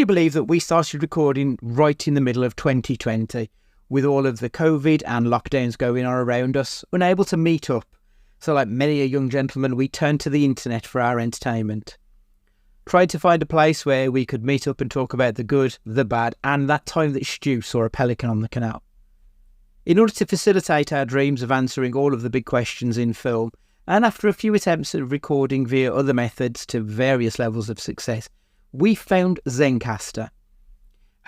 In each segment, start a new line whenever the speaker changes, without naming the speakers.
you believe that we started recording right in the middle of 2020 with all of the COVID and lockdowns going on around us, unable to meet up? So like many a young gentleman, we turned to the internet for our entertainment. Tried to find a place where we could meet up and talk about the good, the bad, and that time that Stu saw a pelican on the canal. In order to facilitate our dreams of answering all of the big questions in film, and after a few attempts at recording via other methods to various levels of success, we found Zencastr,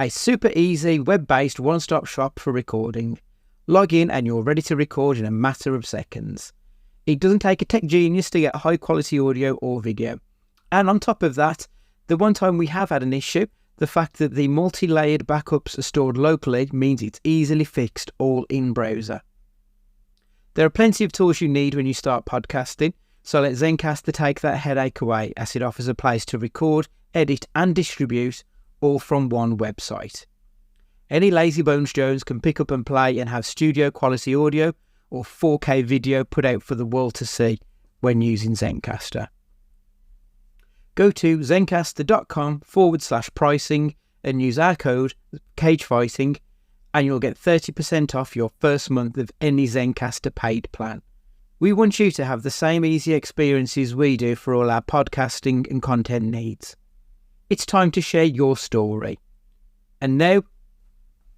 a super easy web-based one-stop shop for recording. Log in and you're ready to record in a matter of seconds. It doesn't take a tech genius to get high quality audio or video. And on top of that, the one time we have had an issue, the fact that the multi-layered backups are stored locally means it's easily fixed all in browser. There are plenty of tools you need when you start podcasting, so let Zencastr take that headache away, as it offers a place to record, edit and distribute all from one website. Any lazy bones Jones can pick up and play and have studio quality audio or 4K video put out for the world to see when using Zencastr. Go to zencastr.com/pricing and use our code CAGEFIGHTING and you'll get 30% off your first month of any Zencastr paid plan. We want you to have the same easy experiences we do for all our podcasting and content needs. It's time to share your story. And now,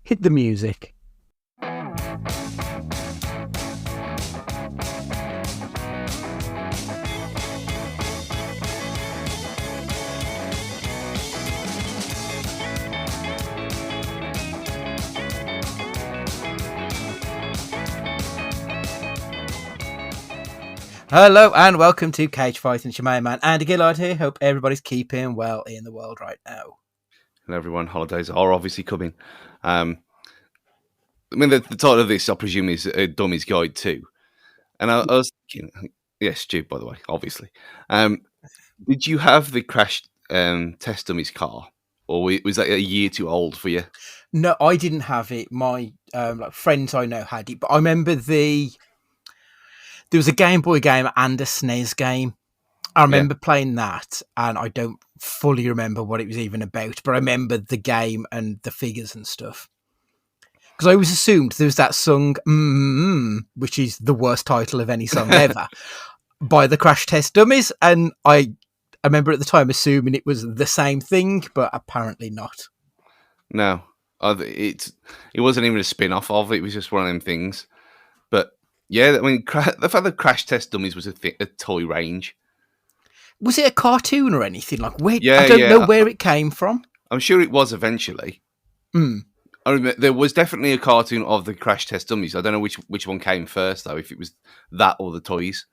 hit the music. Hello and welcome to Cage Fighting. It's your main man Andy Gillard here. Hope everybody's keeping well in the world right now.
Hello everyone, holidays are obviously coming. The title of this, I presume, is a Dummies Guide too. And I was thinking, yes, Stu, by the way, obviously. Did you have the crash test Dummies car? Or was that a year too old for you?
No, I didn't have it. My friends I know had it. But I remember there was a Game Boy game and a SNES game. I remember playing that, and I don't fully remember what it was even about, but I remember the game and the figures and stuff. Because I always assumed there was that song, which is the worst title of any song ever, by the Crash Test Dummies, and I remember at the time assuming it was the same thing, but apparently not.
No, it wasn't even a spin-off of it. It was just one of them things. But yeah, I mean, the fact that Crash Test Dummies was a toy range.
Was it a cartoon or anything? Like, where? Yeah, I don't know where it came from.
I'm sure it was eventually. I remember there was definitely a cartoon of the Crash Test Dummies. I don't know which one came first though, if it was that or the toys.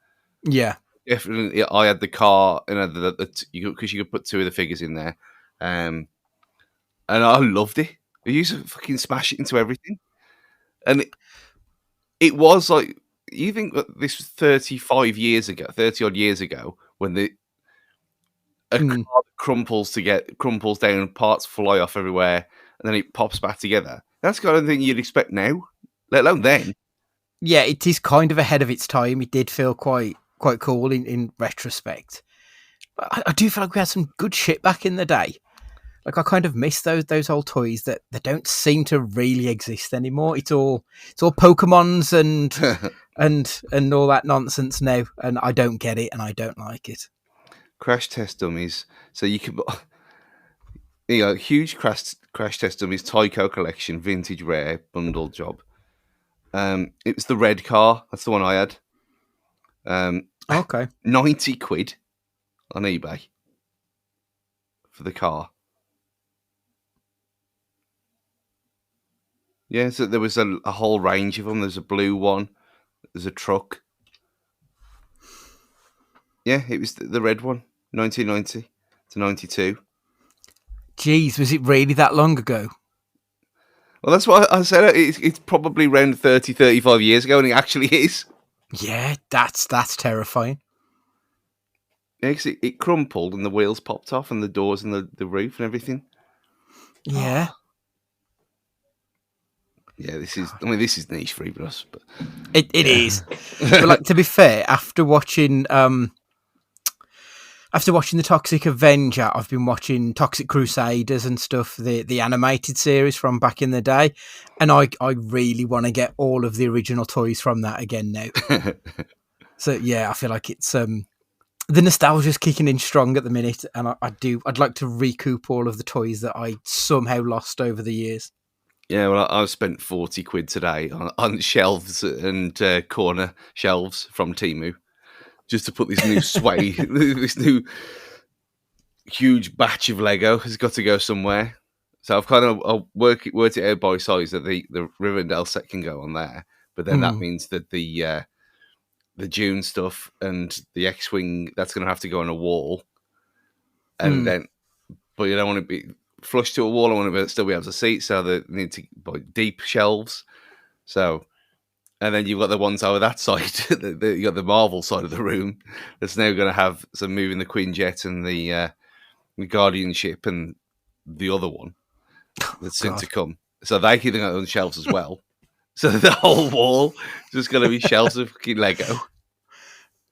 Yeah,
definitely. I had the car, and because you could put two of the figures in there, and I loved it. I used to fucking smash it into everything, and it was like, you think that this was 30 odd years ago, when a car crumples down, parts fly off everywhere, and then it pops back together. That's the kind of thing you'd expect now, let alone then.
Yeah, it is kind of ahead of its time. It did feel quite cool in retrospect. But I do feel like we had some good shit back in the day. Like, I kind of miss those old toys that don't seem to really exist anymore. It's all Pokemons and all that nonsense now, and I don't get it and I don't like it.
Crash Test Dummies. So you could, huge Crash Test Dummies Tyco collection, vintage rare bundle job. It was the red car. That's the one I had.
Okay,
£90 on eBay for the car. Yeah, so there was a whole range of them. There's a blue one. There's a truck. Yeah, it was the red one, 1990 to 92.
Jeez, was it really that long ago?
Well, that's what I said. It's probably around 30, 35 years ago, and it actually is.
Yeah, that's terrifying.
Yeah, 'cause it crumpled, and the wheels popped off, and the doors and the roof and everything.
Yeah.
Yeah, this is niche for even us, but
it is. But like, to be fair, after watching after watching the Toxic Avenger, I've been watching Toxic Crusaders and stuff, the animated series from back in the day, and I really want to get all of the original toys from that again now. So yeah, I feel like it's the nostalgia's kicking in strong at the minute, and I'd like to recoup all of the toys that I somehow lost over the years.
Yeah, well, I've spent 40 quid today on shelves and corner shelves from Temu just to put this new this new huge batch of Lego has got to go somewhere. So I've kind of worked it out by size that the Rivendell set can go on there, but then that means that the Dune stuff and the X-wing, that's going to have to go on a wall, and then, but you don't want to be flush to a wall. I want to still be able to see it, so they need to buy deep shelves. So, and then you've got the ones over that side. You got the Marvel side of the room that's now going to have some moving the Quinjet and the Guardian ship and the other one that's soon to come. So they keep them on shelves as well. So the whole wall is just going to be shelves of fucking Lego.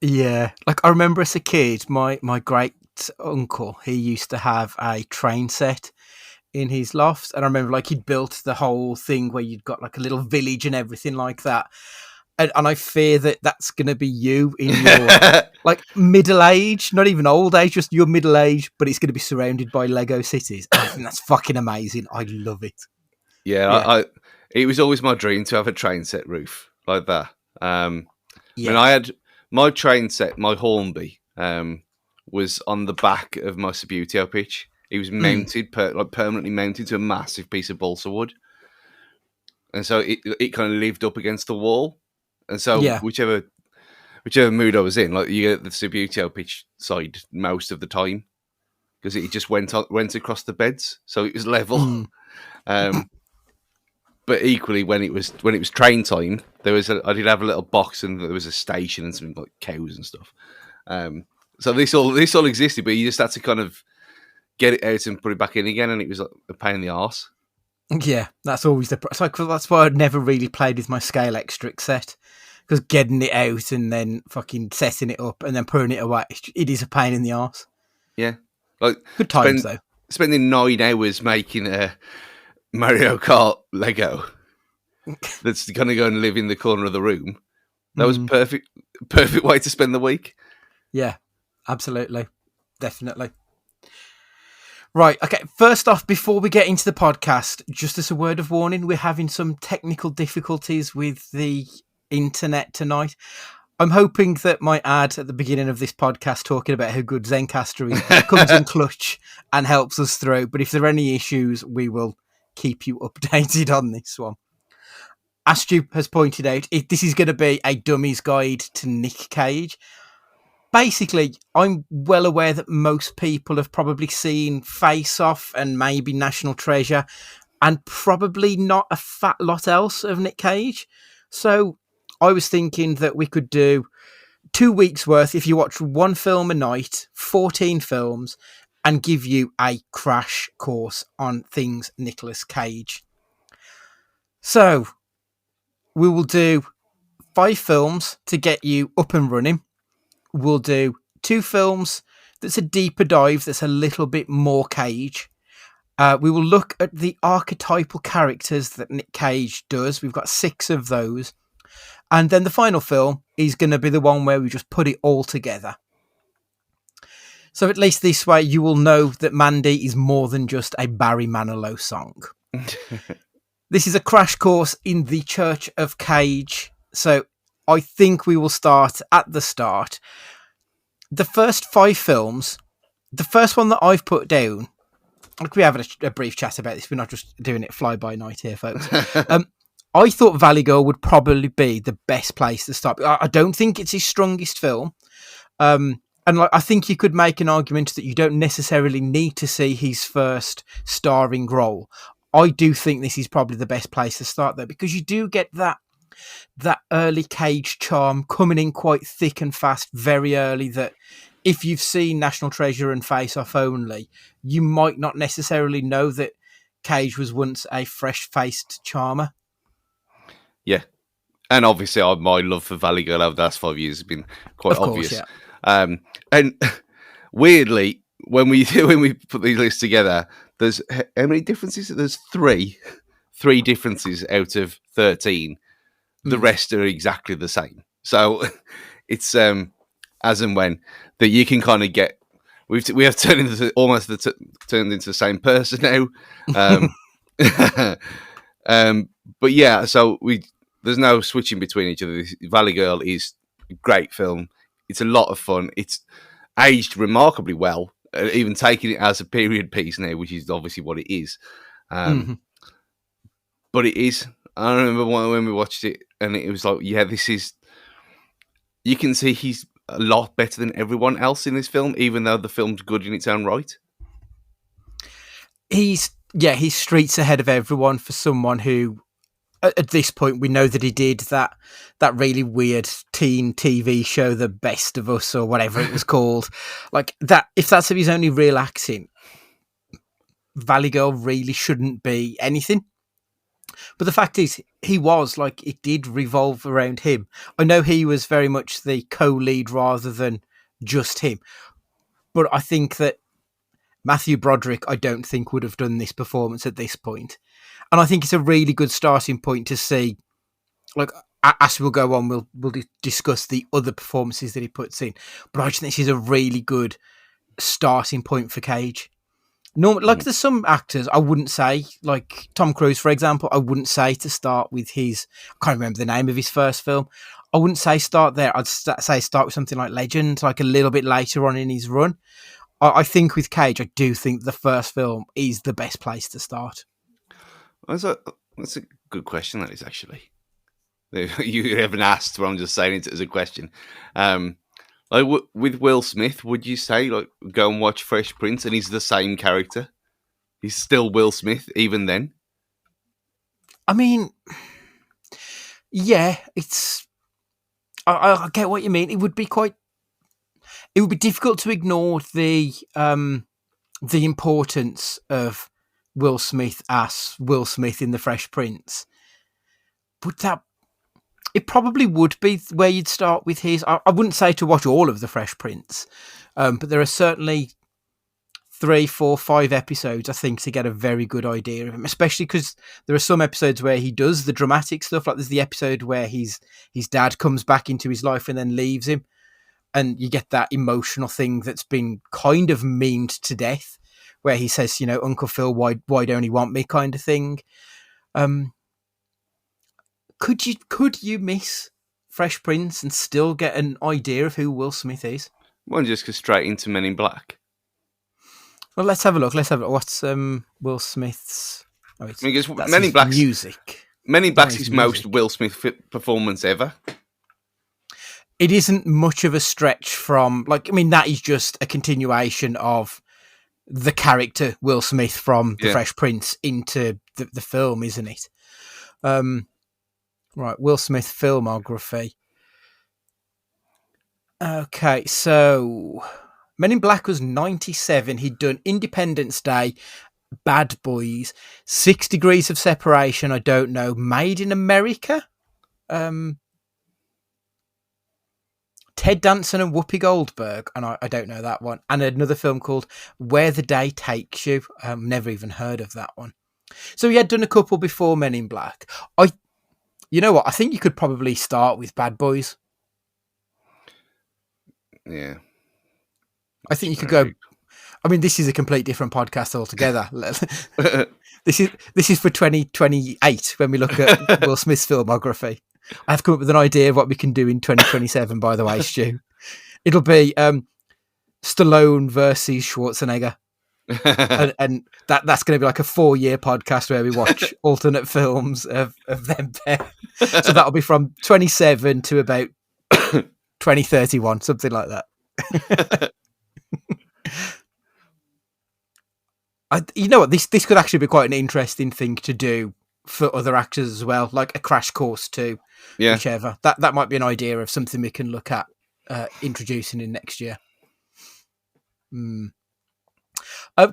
Yeah, like I remember as a kid, my great uncle, he used to have a train set in his loft, and I remember like he'd built the whole thing where you'd got like a little village and everything like that. And I fear that that's going to be you in your like middle age, not even old age, just your middle age, but it's going to be surrounded by Lego cities. I think that's fucking amazing. I love it.
Yeah. It was always my dream to have a train set roof like that. I mean, I had my train set, my Hornby, was on the back of my Subbuteo pitch. It was mounted, permanently mounted to a massive piece of balsa wood. And so it kind of lived up against the wall. And so whichever mood I was in, like you get the Subbuteo pitch side most of the time, because it just went across the beds, so it was level. But equally, when it was train time, I did have a little box, and there was a station and some like cows and stuff. So this all existed, but you just had to kind of get it out and put it back in again, and it was like a pain in the arse.
Yeah, that's always that's why I'd never really played with my Scale Extrix set, because getting it out and then fucking setting it up and then putting it away, it is a pain in the arse.
Yeah, like
good times though.
Spending 9 hours making a Mario Kart Lego that's going to go and live in the corner of the room. That was perfect way to spend the week.
Yeah, absolutely, definitely. Right, okay, first off, before we get into the podcast, just as a word of warning, we're having some technical difficulties with the internet tonight. I'm hoping that my ad at the beginning of this podcast talking about how good Zencaster is comes in clutch and helps us through, but if there are any issues, we will keep you updated on this one. As Stu has pointed out, this is going to be a Dummies guide to Nick Cage. Basically, I'm well aware that most people have probably seen Face Off and maybe National Treasure, and probably not a fat lot else of Nick Cage. So I was thinking that we could do 2 weeks worth if you watch one film a night, 14 films, and give you a crash course on things Nicolas Cage. So we will do 5 films to get you up and running. We'll do 2 films that's a deeper dive, that's a little bit more Cage. We will look at the archetypal characters that Nick Cage does. We've got 6 of those. And then the final film is going to be the one where we just put it all together. So at least this way you will know that Mandy is more than just a Barry Manilow song. This is a crash course in the Church of Cage. So I think we will start at the start. The first 5 films, the first one that I've put down, like we have a brief chat about this, we're not just doing it fly by night here, folks. I thought Valley Girl would probably be the best place to start. I don't think it's his strongest film. And I think you could make an argument that you don't necessarily need to see his first starring role. I do think this is probably the best place to start, though, because you do get that early Cage charm coming in quite thick and fast very early, that if you've seen National Treasure and Face Off only, you might not necessarily know that Cage was once a fresh-faced charmer.
Yeah. And obviously my love for Valley Girl over the last 5 years has been quite obvious.
Course, yeah.
And weirdly, when we put these lists together, there's how many differences? There's three differences out of 13. The rest are exactly the same. So it's as and when that you can kind of get. We have turned into turned into the same person now. But yeah, so there's no switching between each other. Valley Girl is a great film. It's a lot of fun. It's aged remarkably well, even taking it as a period piece now, which is obviously what it is. But it is. I remember when we watched it, and it was like, yeah, this is. You can see he's a lot better than everyone else in this film, even though the film's good in its own right.
He's streets ahead of everyone for someone who, at this point, we know that he did that really weird teen TV show, The Best of Us, or whatever it was called. Like that, if that's his only real acting, Valley Girl really shouldn't be anything. But the fact is, he was, like, it did revolve around him. I know he was very much the co-lead rather than just him. But I think that Matthew Broderick, I don't think, would have done this performance at this point. And I think it's a really good starting point to see, like, as we'll go on, we'll discuss the other performances that he puts in. But I just think this is a really good starting point for Cage. Normally, like, there's some actors I wouldn't say, like Tom Cruise, for example, I wouldn't say to start with his, I can't remember the name of his first film. I wouldn't say start there. I'd say start with something like Legend, like a little bit later on in his run. I think with Cage, I do think the first film is the best place to start.
That's a good question, that is, actually. You haven't asked, but I'm just saying it as a question. Like with Will Smith, would you say, like, go and watch Fresh Prince and he's the same character? He's still Will Smith even then?
I mean, yeah, it's... I get what you mean. It would be difficult to ignore the importance of Will Smith as Will Smith in The Fresh Prince. But it probably would be where you'd start with his. I wouldn't say to watch all of The Fresh Prince, but there are certainly 3, 4, 5 episodes, I think, to get a very good idea of him, especially because there are some episodes where he does the dramatic stuff. Like there's the episode where his dad comes back into his life and then leaves him. And you get that emotional thing that's been kind of memed to death, where he says, Uncle Phil, why don't he want me, kind of thing. Could you miss Fresh Prince and still get an idea of who Will Smith is?
Well, just go straight into Men in Black.
Well, let's have a look. What's Will Smith's?
Because Men in Black's
music.
Men in Black's his most Will Smith performance ever.
It isn't much of a stretch from, that is just a continuation of the character Will Smith from The Fresh Prince into the film, isn't it? Right, Will Smith filmography. Okay, so Men in Black was 97. He'd done Independence Day, Bad Boys, 6 Degrees of Separation, I don't know, Made in America, Ted Danson and Whoopi Goldberg, and I don't know that one, and another film called Where the Day Takes You. Never even heard of that one. So he had done a couple before Men in Black. You know what? I think you could probably start with Bad Boys.
Yeah.
I think you could go... I mean, this is a complete different podcast altogether. This is for 2028 when we look at Will Smith's filmography. I have come up with an idea of what we can do in 2027, by the way, Stu. It'll be Stallone versus Schwarzenegger. and that's going to be like a 4-year podcast where we watch alternate films of them there. So that'll be from 27 to about 2031, something like that. You know what? This could actually be quite an interesting thing to do for other actors as well, like a crash course to whichever. That might be an idea of something we can look at introducing in next year.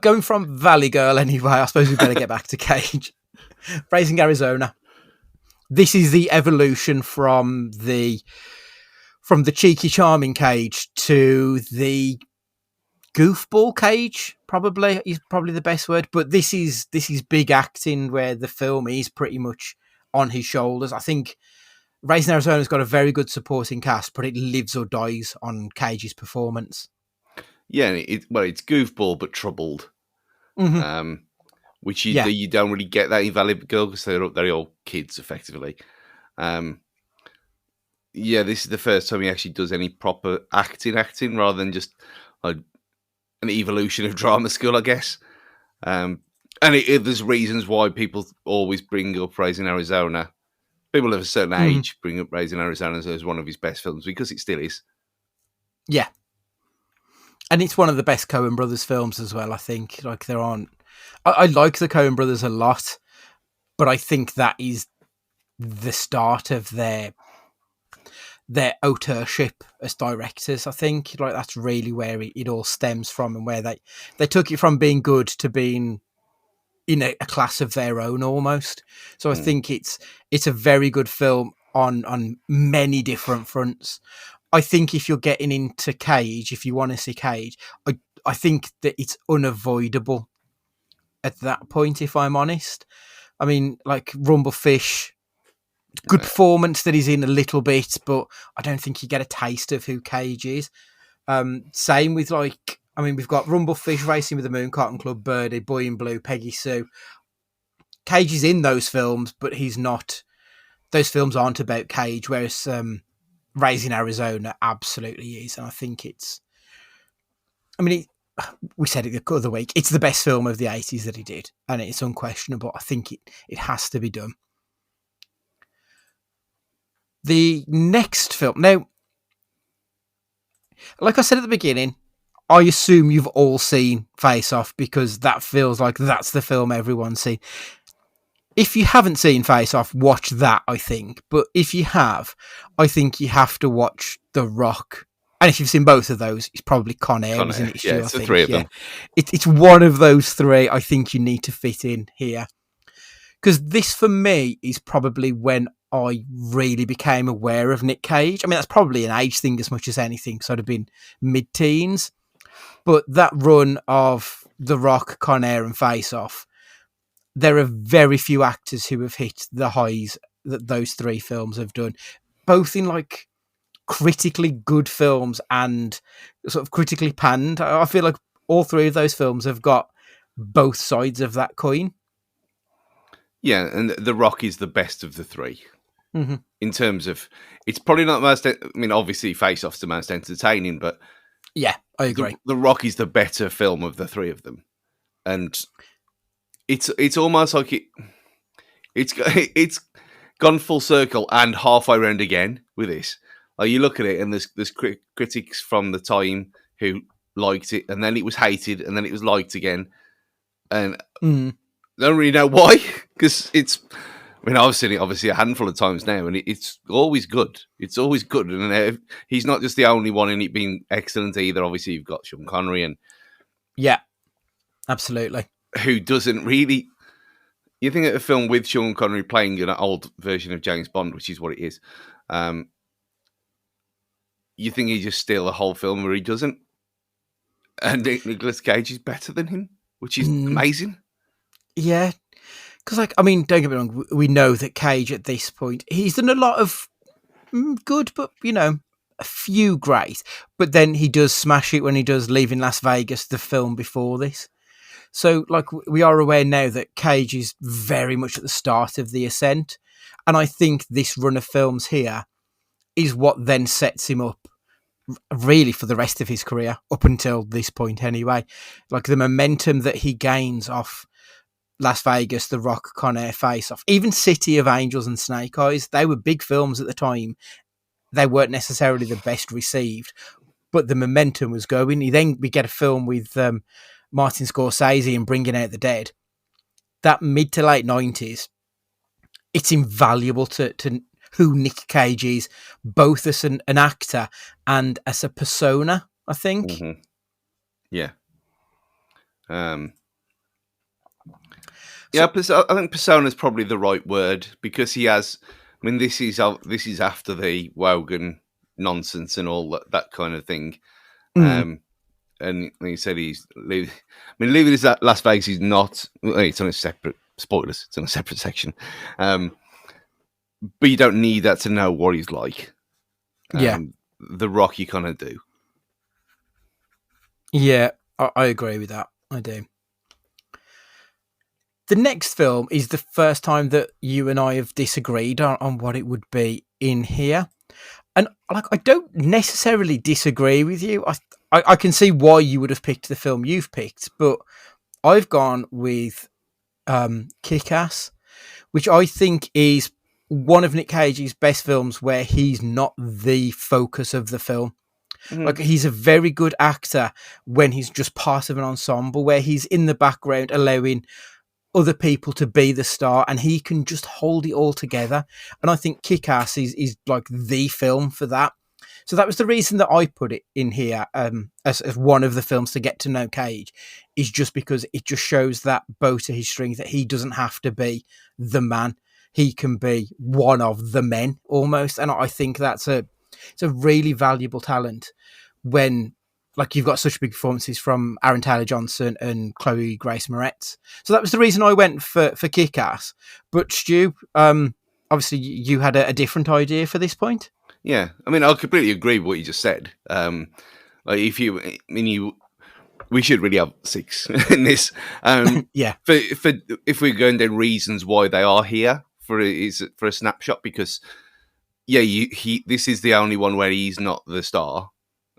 Going from Valley Girl anyway, I suppose we better get back to Cage. Raising Arizona. This is the evolution from the cheeky, charming Cage to the goofball Cage, probably is probably the best word. But this is big acting where the film is pretty much on his shoulders. I think Raising Arizona's got a very good supporting cast, but it lives or dies on Cage's performance.
Yeah, it's goofball but troubled, which you don't really get that in Valley Girl because they're all kids effectively. Yeah, this is the first time he actually does any proper acting rather than just an evolution of drama school, I guess. And there's reasons why people always bring up Raising Arizona. People of a certain age bring up Raising Arizona as one of his best films because it still is.
Yeah. And it's one of the best Coen Brothers films as well, I think. Like, there aren't... I like the Coen Brothers a lot, but I think that is the start of their auteurship as directors, I think. Like, that's really where it all stems from, and where they took it from being good to being in a class of their own almost. So I think it's a very good film on many different fronts. I think if you're getting into Cage, if you want to see Cage, I think that it's unavoidable at that point, if I'm honest. I mean, like Rumblefish, good performance that he's in a little bit, but I don't think you get a taste of who Cage is. Same with we've got Rumblefish, Racing with the Moon, Cotton Club, Birdie, Boy in Blue, Peggy Sue. Cage is in those films, but he's not. Those films aren't about Cage, whereas Raising Arizona absolutely is, and I think it's... I mean, we said it the other week, it's the best film of the 80s that he did, and it's unquestionable. I think it has to be done. The next film... Now, like I said at the beginning, I assume you've all seen Face Off because that feels like that's the film everyone's seen. If you haven't seen Face Off, watch that, I think. But if you have, I think you have to watch The Rock. And if you've seen both of those, it's probably Con Air, isn't it?
Yeah, it's the three of them.
It's one of those three I think you need to fit in here. Because this, for me, is probably when I really became aware of Nick Cage. I mean, that's probably an age thing as much as anything, because I'd have been mid-teens. But that run of The Rock, Con Air, and Face Off, there are very few actors who have hit the highs that those three films have done, both in like critically good films and sort of critically panned. I feel like all three of those films have got both sides of that coin.
Yeah, and The Rock is the best of the three. In terms of, it's probably not the most, I mean, obviously Face Off's the most entertaining, but
yeah, I agree.
The Rock is the better film of the three of them. And it's almost like it's gone full circle and halfway around again with this. Like, you look at it and there's critics from the time who liked it, and then it was hated, and then it was liked again, and I don't really know why, because it's... I mean, I've seen it obviously a handful of times now, and it's always good. It's always good, and he's not just the only one in it being excellent either. Obviously, you've got Sean Connery, and
yeah, absolutely.
Who doesn't really... You think of a film with Sean Connery playing an old version of James Bond, which is what it is. You think he just steal the whole film, where he doesn't. And Nicolas Cage is better than him, which is amazing. Yeah.
Because, like, I mean, don't get me wrong, we know that Cage at this point, he's done a lot of good, but, you know, a few great. But then he does smash it when he does Leaving Las Vegas, the film before this. So, like, we are aware now that Cage is very much at the start of the ascent. And I think this run of films here is what then sets him up really for the rest of his career, up until this point anyway. Like, the momentum that he gains off Las Vegas, The Rock, Con Air, Face Off, even City of Angels and Snake Eyes, they were big films at the time. They weren't necessarily the best received, but the momentum was going. We get a film with Martin Scorsese and Bringing Out the Dead. That mid to late 90s, it's invaluable to who Nick Cage is, both as an actor and as a persona, I think.
Mm-hmm. Yeah. Yeah, I think persona is probably the right word, because he has... I mean, this is after the Wogan nonsense and all that kind of thing. and he said he's leaving. I mean, leaving Las Vegas is not. It's on a separate spoilers. It's on a separate section, but you don't need that to know what he's like.
Yeah.
The Rock, you kind of do.
Yeah, I agree with that. I do. The next film is the first time that you and I have disagreed on what it would be in here. And like, I don't necessarily disagree with you. I can see why you would have picked the film you've picked, but I've gone with Kick-Ass, which I think is one of Nick Cage's best films where he's not the focus of the film. Mm-hmm. Like, he's a very good actor when he's just part of an ensemble, where he's in the background allowing other people to be the star, and he can just hold it all together. And I think Kick-Ass is like the film for that. So that was the reason that I put it in here as one of the films to get to know Cage, is just because it just shows that bow to his strings, that he doesn't have to be the man. He can be one of the men almost. And I think it's a really valuable talent when, like, you've got such big performances from Aaron Taylor-Johnson and Chloe Grace Moretz. So that was the reason I went for Kick-Ass. But Stu, obviously you had a different idea for this point.
Yeah, I mean, I completely agree with what you just said. We should really have 6 in this.
Yeah.
For if we're going down reasons why they are here for a snapshot, because this is the only one where he's not the star.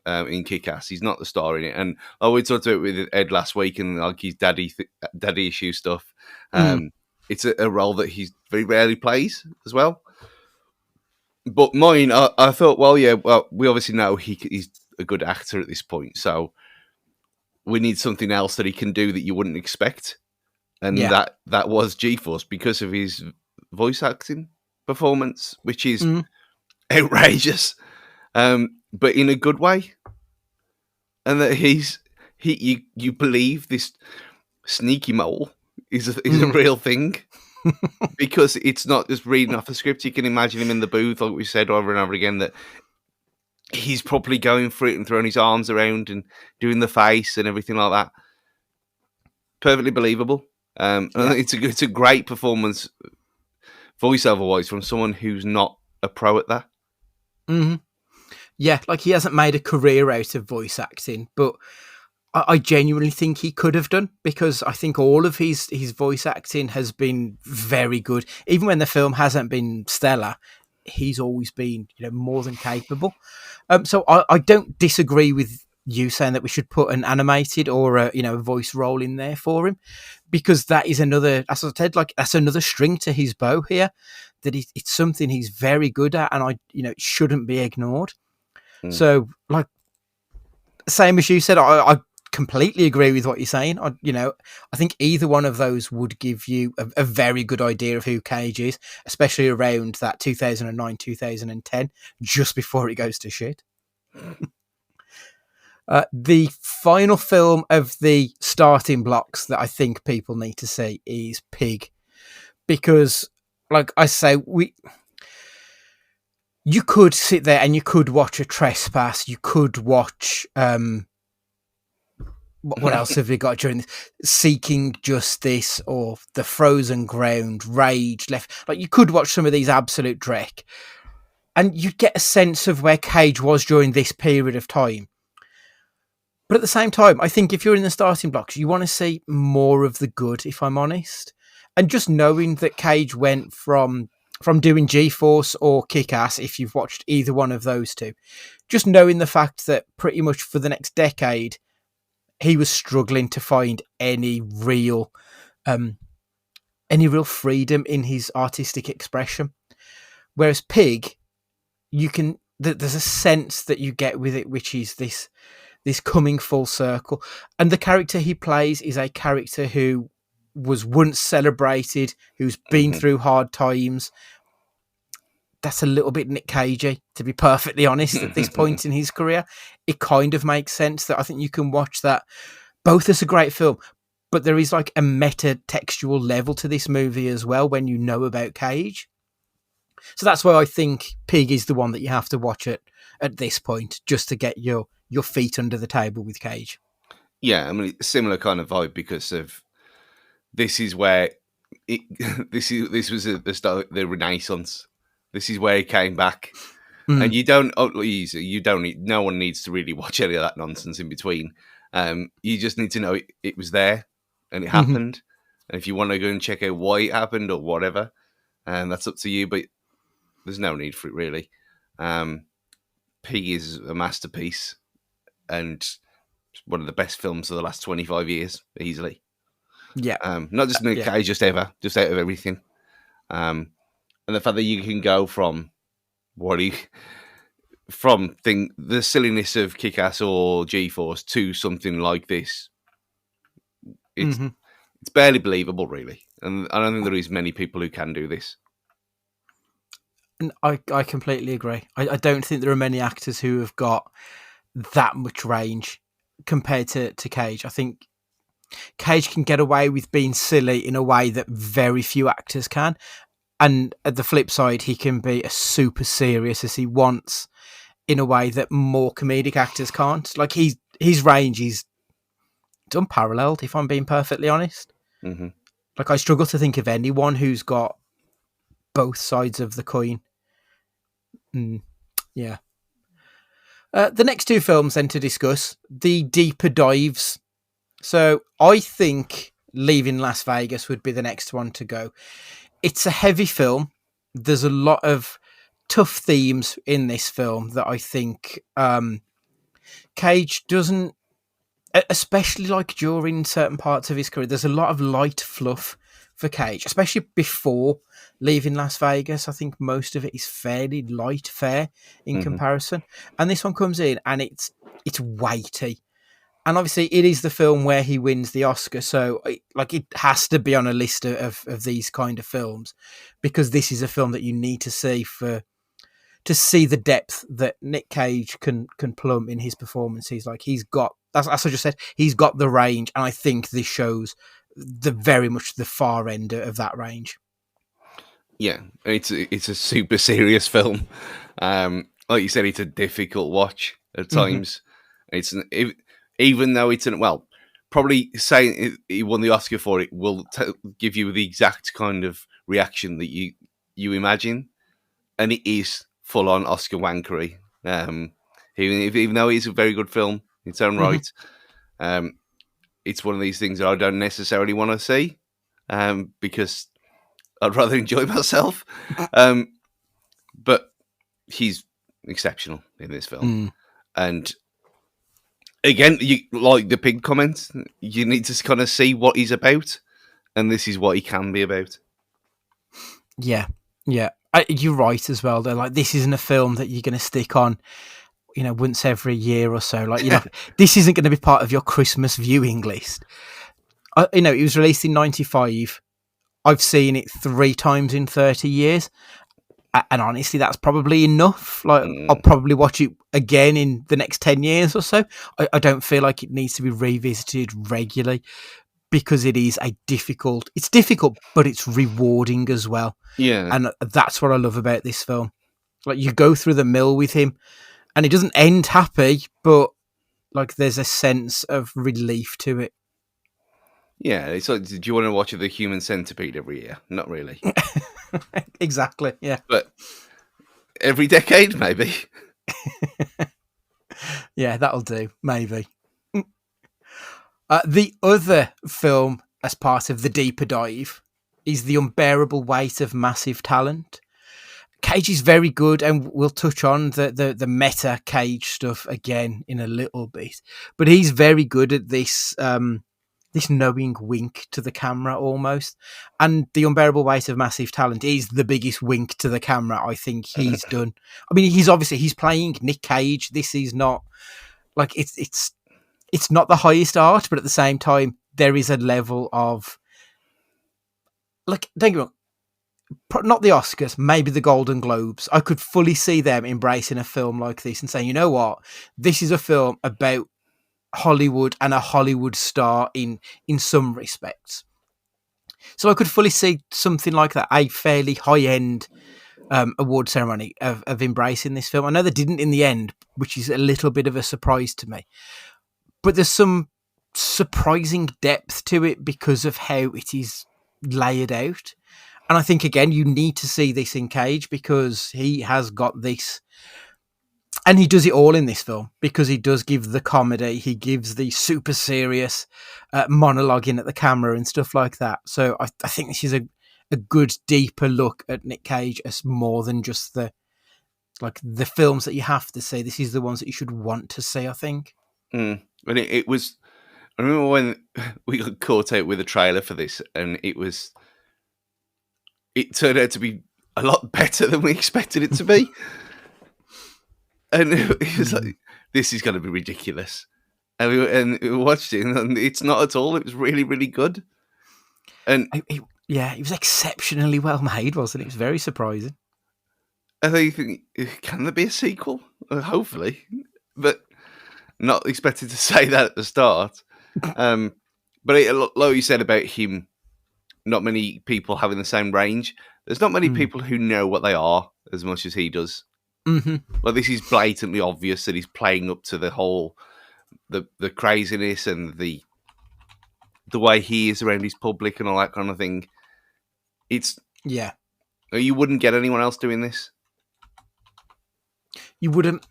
In Kick-Ass, he's not the star in it, and we talked about it with Ed last week, and like his daddy issue stuff. It's a role that he very rarely plays as well. But mine, I thought, we obviously know he's a good actor at this point, so we need something else that he can do that you wouldn't expect, and that was G-Force, because of his voice acting performance, which is outrageous. But in a good way, and that you believe this sneaky mole is a real thing, because it's not just reading off a script. You can imagine him in the booth, like we said over and over again, that he's probably going for it and throwing his arms around and doing the face and everything like that. Perfectly believable. And it's a great performance, voiceover wise, from someone who's not a pro at that.
Mm-hmm. Yeah, like, he hasn't made a career out of voice acting, but I genuinely think he could have done, because I think all of his voice acting has been very good. Even when the film hasn't been stellar, he's always been, more than capable. So I don't disagree with you saying that we should put an animated or a voice role in there for him, because that is another, as I said, like, that's another string to his bow here, that it's something he's very good at, and it shouldn't be ignored. So, like, same as you said, I completely agree with what you're saying. I think either one of those would give you a very good idea of who Cage is, especially around that 2009, 2010, just before it goes to shit. The final film of the starting blocks that I think people need to see is Pig, because, like I say, you could sit there and you could watch a Trespass. You could watch what else have we got during this? Seeking Justice, or The Frozen Ground, Rage, Left. Like, you could watch some of these absolute dreck, and you'd get a sense of where Cage was during this period of time. But at the same time, I think if you're in the starting blocks, you want to see more of the good, if I'm honest. And just knowing that Cage went from doing G-Force or Kick-Ass, if you've watched either one of those two, just knowing the fact that pretty much for the next decade, he was struggling to find any real freedom in his artistic expression. Whereas Pig, there's a sense that you get with it, which is this coming full circle. And the character he plays is a character who was once celebrated, who's been through hard times. That's a little bit Nick Cagey, to be perfectly honest, at this point in his career. It kind of makes sense that I think you can watch that both as a great film, but there is like a meta-textual level to this movie as well when you know about Cage. So that's why I think Pig is the one that you have to watch at this point, just to get your feet under the table with Cage.
Yeah, I mean, similar kind of vibe because of this is where it, this was the start of the Renaissance. This is where he came back, and
Mm.
you don't need, no one needs to really watch any of that nonsense in between. You just need to know it was there and it
Hmm.
happened, and if you want to go and check out why it happened or whatever, that's up to you. But there's no need for it really. Pig is a masterpiece and one of the best films of the last 25 years, easily.
Yeah,
Not just Nick
yeah.
Cage, just ever, just out of everything. And the fact that you can go from what he from the silliness of Kick-Ass or G-Force to something like this, it's
Hmm.
it's barely believable, really. And I don't think there is many people who can do this.
And I completely agree. I don't think there are many actors who have got that much range compared to Cage. I think Cage can get away with being silly in a way that very few actors can. And at the flip side, he can be as super serious as he wants in a way that more comedic actors can't. Like his range is unparalleled, if I'm being perfectly honest.
Hmm.
Like I struggle to think of anyone who's got both sides of the coin. Mm, yeah. The next two films then to discuss, the deeper dives. So I think Leaving Las Vegas would be the next one to go. It's a heavy film. There's a lot of tough themes in this film that I think Cage doesn't, especially like during certain parts of his career, there's a lot of light fluff for Cage, especially before Leaving Las Vegas. I think most of it is fairly light fare in
Hmm.
comparison. And this one comes in and it's weighty. And obviously it is the film where he wins the Oscar. So it has to be on a list of these kind of films because this is a film that you need to see to see the depth that Nick Cage can plumb in his performances. Like he's got, as I just said, he's got the range, and I think this shows the very much the far end of that range.
Yeah, it's a super serious film. Like you said, it's a difficult watch at
Hmm.
times. Even though it's probably saying he won the Oscar for it will give you the exact kind of reaction that you imagine, and it is full on Oscar wankery. Even though it's a very good film in its own
Hmm.
right, um, it's one of these things that I don't necessarily want to see, because I'd rather enjoy myself. Um, but he's exceptional in this film,
Mm.
and again, you like the pig comment. You need to kind of see what he's about, and this is what he can be about.
Yeah, yeah. You're right as well. Though, like this isn't a film that you're going to stick on, once every year or so. Like, this isn't going to be part of your Christmas viewing list. It was released in '95. I've seen it 3 times in 30 years. And honestly, that's probably enough. Like, I'll
Mm,
probably watch it again in the next 10 years or so. I don't feel like it needs to be revisited regularly because it's difficult, but it's rewarding as well.
yeah,
And that's what I love about this film. Like, you go through the mill with him and it doesn't end happy, but like there's a sense of relief to it.
yeah. It's like, do you want to watch The Human Centipede every year? Not really,
Exactly. Yeah.
but every decade, maybe.
Yeah, that'll do. Maybe. The other film, as part of the deeper dive, is The Unbearable Weight of Massive Talent. Cage is very good, and we'll touch on the meta Cage stuff again in a little bit. But he's very good at this this knowing wink to the camera almost. And The Unbearable Weight of Massive Talent is the biggest wink to the camera I think he's done. I mean, he's playing Nick Cage. This is not like it's not the highest art, but at the same time, there is a level of like, don't get me wrong, not the Oscars, maybe the Golden Globes. I could fully see them embracing a film like this and saying, you know what, this is a film about Hollywood and a Hollywood star in some respects. So I could fully see something like that, a fairly high end award ceremony of embracing this film. I know they didn't in the end, which is a little bit of a surprise to me. But there's some surprising depth to it because of how it is laid out. And I think, again, you need to see this in Cage because he has got this. And he does it all in this film because he does give the comedy. He gives the super serious monologuing at the camera and stuff like that. So I think this is a good, deeper look at Nick Cage as more than just the films that you have to see. This is the ones that you should want to see, I think.
And it was... I remember when we got caught out with a trailer for this, and it turned out to be a lot better than we expected it to be. And it was like, this is going to be ridiculous. And we watched it, and it's not at all. It was really, really good. And
it was exceptionally well made, wasn't it? It was very surprising.
I think, can there be a sequel? Hopefully. But not expected to say that at the start. But like you said about him, not many people having the same range. There's not many people who know what they are as much as he does.
Mm-hmm.
Well, this is blatantly obvious that he's playing up to the whole the craziness and the way he is around his public and all that kind of thing. You wouldn't get anyone else doing this.
You wouldn't.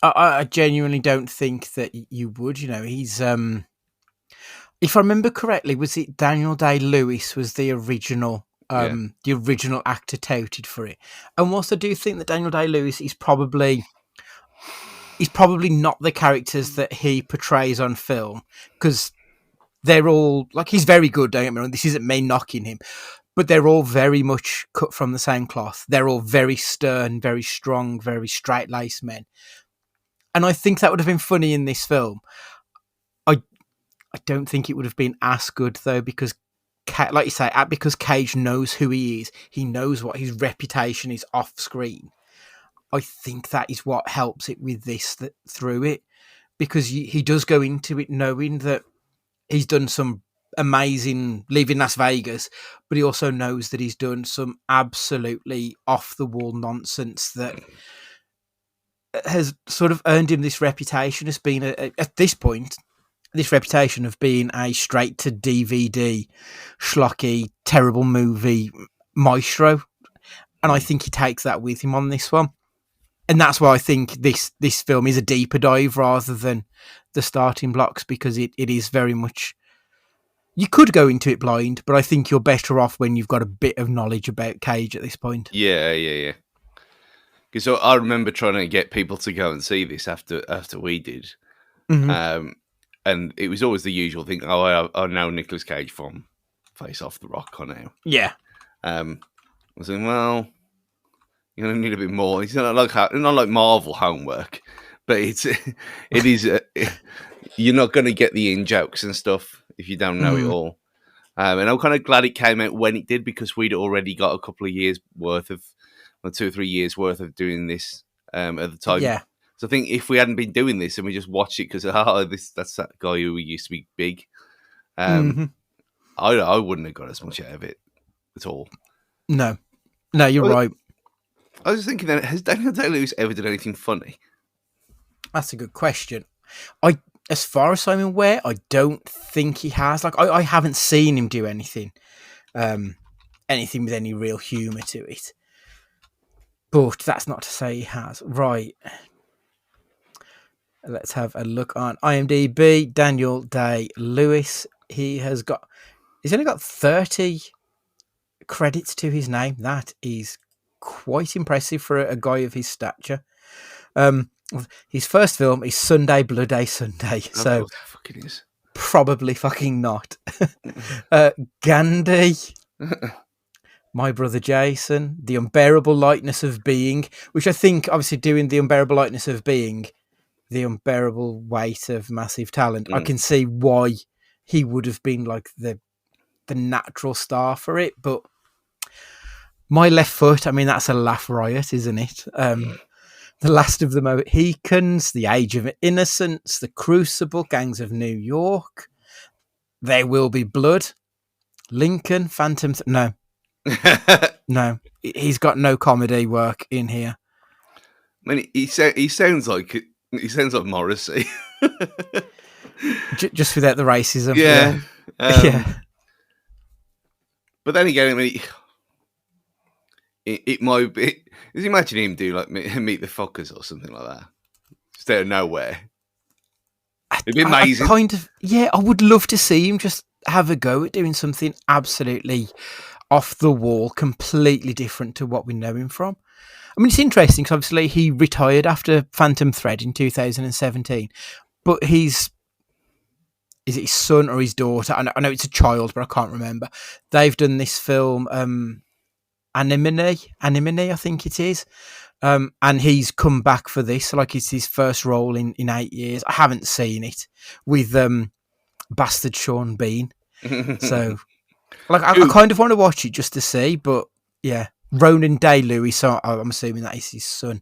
I genuinely don't think that you would. You know, he's if I remember correctly, was it Daniel Day-Lewis was the original actor touted for it? And whilst I do think that Daniel Day-Lewis is probably not the characters that he portrays on film, because they're all he's very good. Don't get me wrong. This isn't me knocking him, but they're all very much cut from the same cloth. They're all very stern, very strong, very straight-laced men. And I think that would have been funny in this film. I don't think it would have been as good, though, because, like you say, because Cage knows who he is. He knows what his reputation is off screen. I think that is what helps it with this through it, because he does go into it knowing that he's done some amazing Leaving Las Vegas, but he also knows that he's done some absolutely off-the-wall nonsense that has sort of earned him this reputation as being, at this point, this reputation of being a straight-to-DVD, schlocky, terrible movie maestro. And I think he takes that with him on this one. And that's why I think this film is a deeper dive rather than the starting blocks, because it is very much... You could go into it blind, but I think you're better off when you've got a bit of knowledge about Cage at this point.
Yeah. Because I remember trying to get people to go and see this after we did.
Mm-hmm.
And it was always the usual thing. Oh, I know Nicolas Cage from Face Off the Rock on now.
Yeah.
I was saying, well, you're going to need a bit more. It's not like Marvel homework, but it is. You're not going to get the in jokes and stuff if you don't know it all. And I'm kind of glad it came out when it did, because we'd already got a couple of years worth of, 2 or 3 years worth of doing this at the time.
Yeah.
So I think if we hadn't been doing this and we just watched it because that's that guy who used to be big, I wouldn't have got as much out of it at all.
No, you're right.
I was thinking, that has Daniel Day-Lewis ever done anything funny?
That's a good question. As far as I'm aware, I don't think he has. I haven't seen him do anything with any real humour to it. But that's not to say he has. Right. Let's have a look on IMDb. Daniel Day-Lewis. He's only got 30 credits to his name. That is quite impressive for a guy of his stature. His first film is Sunday Bloody Sunday. So
fucking is.
Probably fucking not. Gandhi. My Brother Jason. The Unbearable Lightness of Being, which I think, obviously, doing The Unbearable Lightness of Being, The Unbearable Weight of Massive Talent, I can see why he would have been like the natural star for it. But My Left Foot, I mean, that's a laugh riot, isn't it? The Last of the Mohicans, The Age of Innocence, The Crucible, Gangs of New York, There Will Be Blood, Lincoln, Phantom... No. No. He's got no comedy work in here.
I mean, he sounds like Morrissey.
Just without the racism.
Yeah.
Yeah.
But then again, I mean, it might be. Just imagine him do like Meet the Fockers or something like that, just out of nowhere. It'd be amazing.
I would love to see him just have a go at doing something absolutely off the wall, completely different to what we know him from. I mean, it's interesting because obviously he retired after Phantom Thread in 2017, but is it his son or his daughter? I know it's a child, but I can't remember. They've done this film, Anemone, I think it is. And he's come back for this, like it's his first role in 8 years. I haven't seen it with bastard Sean Bean, so like I kind of want to watch it just to see. But yeah, Ronan Day-Lewis, so I'm assuming that is his son.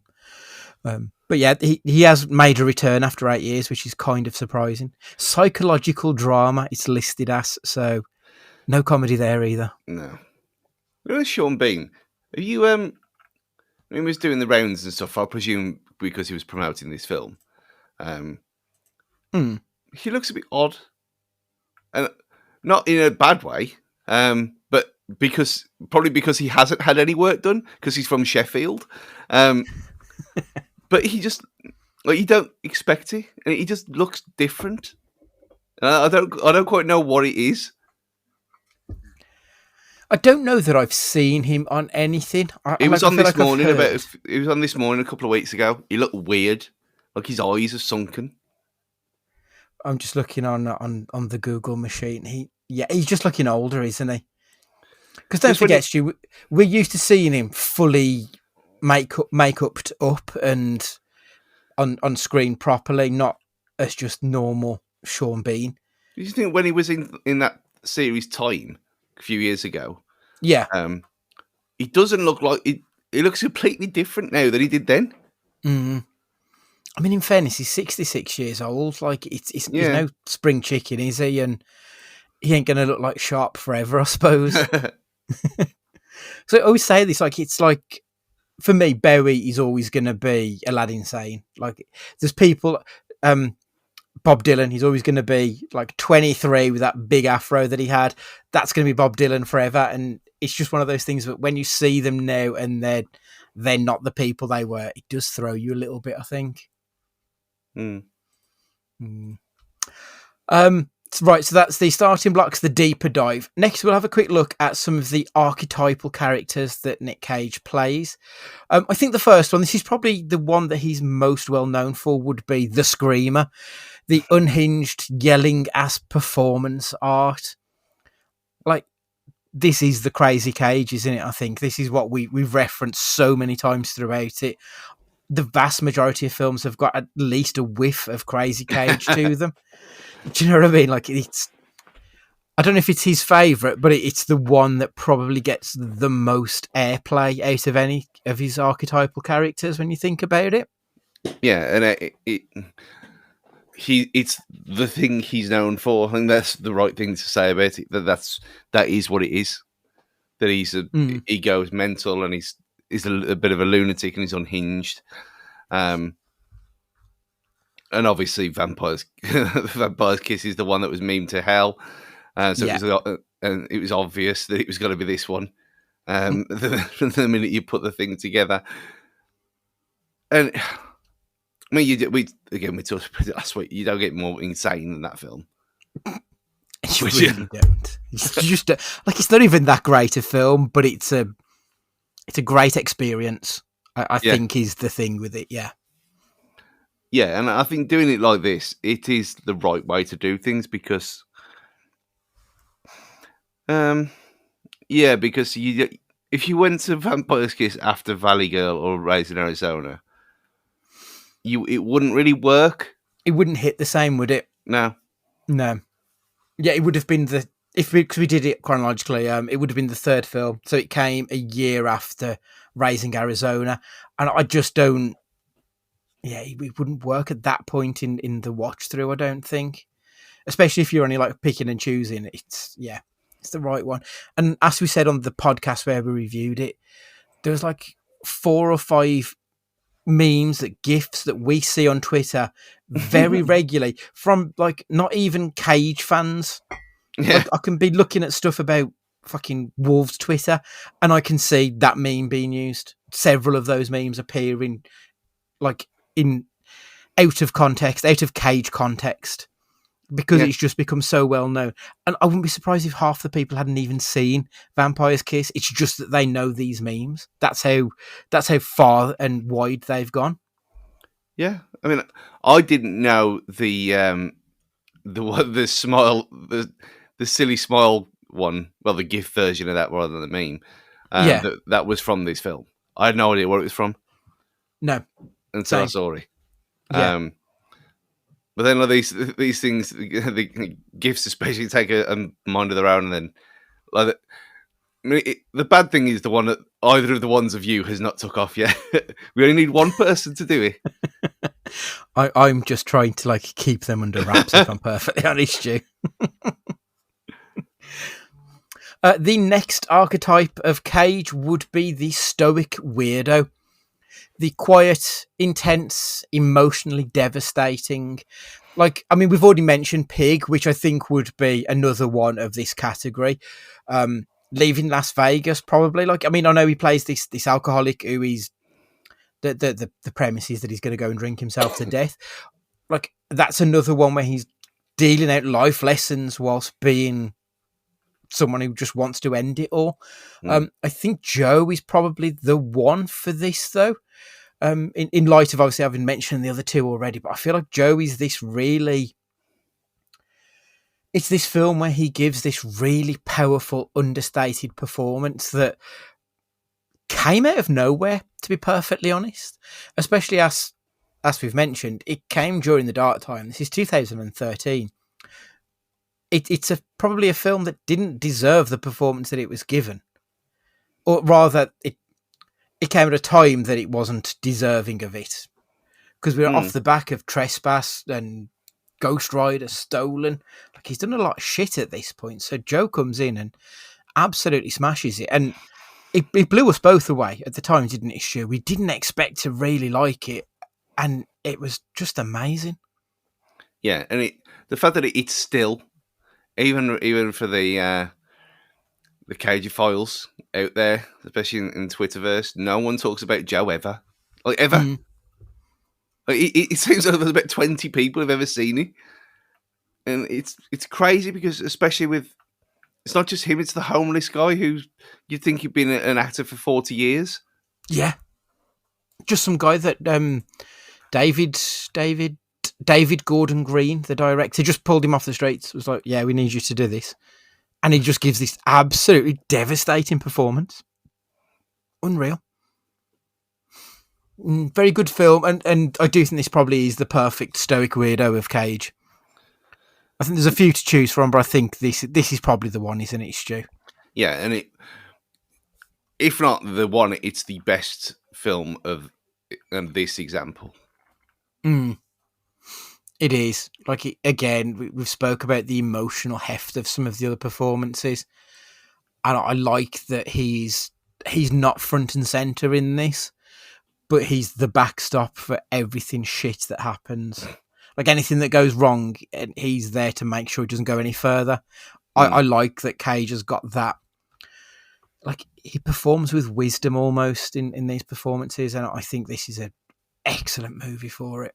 But yeah, he has made a return after 8 years, which is kind of surprising. Psychological drama, it's listed as, so no comedy there either.
No. Where's Sean Bean? Are you he was doing the rounds and stuff, I presume because he was promoting this film. He looks a bit odd. And not in a bad way, but probably because he hasn't had any work done, because he's from Sheffield. But he just, like, you don't expect it, and he just looks different. I don't quite know what it is.
I don't know that I've seen him on anything.
He was on this morning a couple of weeks ago. He looked weird, like his eyes are sunken.
I'm just looking on the Google machine. He's just looking older, isn't he? Because don't forget, Stu, we're used to seeing him fully make-upped up and on screen properly, not as just normal Sean Bean.
Do you think when he was in that series Time a few years ago,
yeah,
he doesn't look like he looks completely different now than he did then.
I mean, in fairness, he's 66 years old. Like, he's no spring chicken, is he? And he ain't going to look like Sharp forever, I suppose. So I always say this, like, it's like, for me, Bowie is always going to be Aladdin Sane. Like, there's people, Bob Dylan, he's always going to be like 23 with that big afro that he had. That's going to be Bob Dylan forever. And it's just one of those things that when you see them now and they're not the people they were, it does throw you a little bit, I think. Right, so that's the starting blocks, the deeper dive. Next, we'll have a quick look at some of the archetypal characters that Nick Cage plays. I think the first one, this is probably the one that he's most well known for, would be the Screamer, the unhinged, yelling-ass performance art. Like, this is the Crazy Cage, isn't it? I think this is what we've referenced so many times throughout it. The vast majority of films have got at least a whiff of Crazy Cage to them. Do you know what I mean? Like, I don't know if it's his favourite, but it's the one that probably gets the most airplay out of any of his archetypal characters when you think about it.
Yeah, and it's the thing he's known for. I think that's the right thing to say about it. That is what it is. That he goes mental and he's a bit of a lunatic and he's unhinged. And obviously, Vampire's Kiss is the one that was memed to hell. It was obvious that it was going to be this one. The minute you put the thing together, and I mean, we talked about it last week. You don't get more insane than that film.
You really don't. It's just like, it's not even that great a film, but it's a great experience. I think is the thing with it. Yeah.
Yeah, and I think doing it like this, it is the right way to do things because, because if you went to Vampire's Kiss after Valley Girl or Raised in Arizona, it wouldn't really work.
It wouldn't hit the same, would it?
No.
Yeah, it would have been because we did it chronologically. It would have been the third film, so it came a year after Raising Arizona, and I just don't. Yeah, it wouldn't work at that point in the watch through, I don't think. Especially if you're only like picking and choosing. It's the right one. And as we said on the podcast where we reviewed it, there was like 4 or 5 memes, GIFs that we see on Twitter very regularly from like not even Cage fans.
Yeah,
Like, I can be looking at stuff about fucking Wolves Twitter, and I can see that meme being used. Several of those memes appearing like in out of context, out of Cage context, because
yeah,
it's just become so well known. And I wouldn't be surprised if half the people hadn't even seen Vampire's Kiss. It's just that they know these memes. That's how far and wide they've gone.
yeah. I mean, I didn't know the smile, the silly smile one. Well, the GIF version of that rather than the meme.
Yeah.
That was from this film. I had no idea where it was from
No.
until I
Same.
saw it.
Yeah.
But then like, these things, the GIFs especially take a mind of their own, and then like. I mean, the bad thing is the one that either of the ones of you has not took off yet. We only need one person to do it.
I'm just trying to like keep them under wraps, if I'm perfectly honest, Stu. The next archetype of Cage would be the Stoic Weirdo. The quiet, intense, emotionally devastating. Like, I mean, we've already mentioned Pig, which I think would be another one of this category. Leaving Las Vegas, probably. Like, I mean, I know he plays this alcoholic who is the premise is that he's going to go and drink himself to death. Like, that's another one where he's dealing out life lessons whilst being someone who just wants to end it all. I think Joe is probably the one for this, though. In light of obviously having mentioned the other two already, but I feel like Joe is this really. It's this film where he gives this really powerful, understated performance that came out of nowhere, to be perfectly honest. Especially as we've mentioned, it came during the dark time. This is 2013. It's probably a film that didn't deserve the performance that it was given. Or rather, it came at a time that it wasn't deserving of it. Because we were off the back of Trespass and Ghost Rider, Stolen. Like, he's done a lot of shit at this point. So Joe comes in and absolutely smashes it. And it blew us both away at the time, didn't it, Stu? We didn't expect to really like it. And it was just amazing.
Yeah, and the fact that it's still, even for the Cageophiles out there, especially in Twitterverse, no one talks about Joe ever. Like, ever. Like, it seems like there's about 20 people who've ever seen it. And it's crazy because, especially with, it's not just him, it's the homeless guy who you'd think he'd been an actor for 40 years.
Yeah. Just some guy that David Gordon Green, the director, just pulled him off the streets. Was like, yeah, we need you to do this. And he just gives this absolutely devastating performance. Unreal. Very good film. And I do think this probably is the perfect Stoic Weirdo of Cage. I think there's a few to choose from, but I think this is probably the one, isn't it, Stu?
Yeah, and if not the one, it's the best film of this example.
It is. Like, again, we've spoke about the emotional heft of some of the other performances, and I like that he's not front and center in this, but he's the backstop for everything shit that happens. Like, anything that goes wrong, and he's there to make sure it doesn't go any further. I like that Cage has got that. Like, he performs with wisdom almost in these performances, and I think this is an excellent movie for it.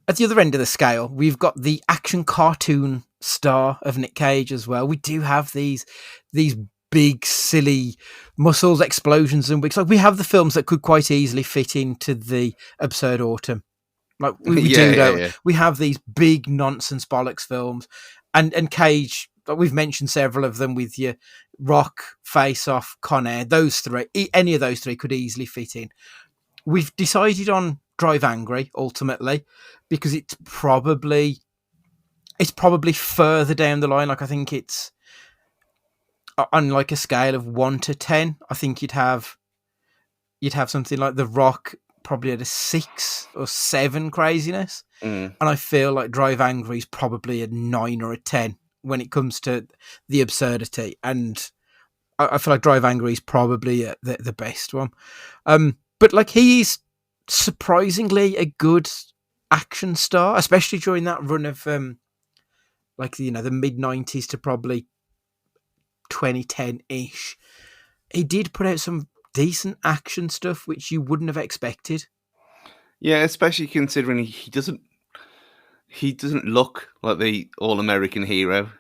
At the other end of the scale, we've got the action cartoon star of Nick Cage as well. We do have these big, silly muscles, explosions, and wigs. Like, we have the films that could quite easily fit into the absurd autumn. Like, we do, don't we? We have these big nonsense bollocks films, and Cage. Like, we've mentioned several of them with your Rock, Face Off, Con Air. Those three, any of those three, could easily fit in. We've decided on Drive Angry ultimately because it's probably further down the line. Like, I think it's on like a scale of 1 to 10. I think you'd have something like The Rock probably at a 6 or 7 craziness. And I feel like Drive Angry is probably a 9 or a 10 when it comes to the absurdity. And I feel like Drive Angry is probably the best one. But like, he's surprisingly a good action star, especially during that run of like the mid-90s to probably 2010-ish. He did put out some decent action stuff which you wouldn't have expected.
Yeah, especially considering he doesn't look like the all-American hero,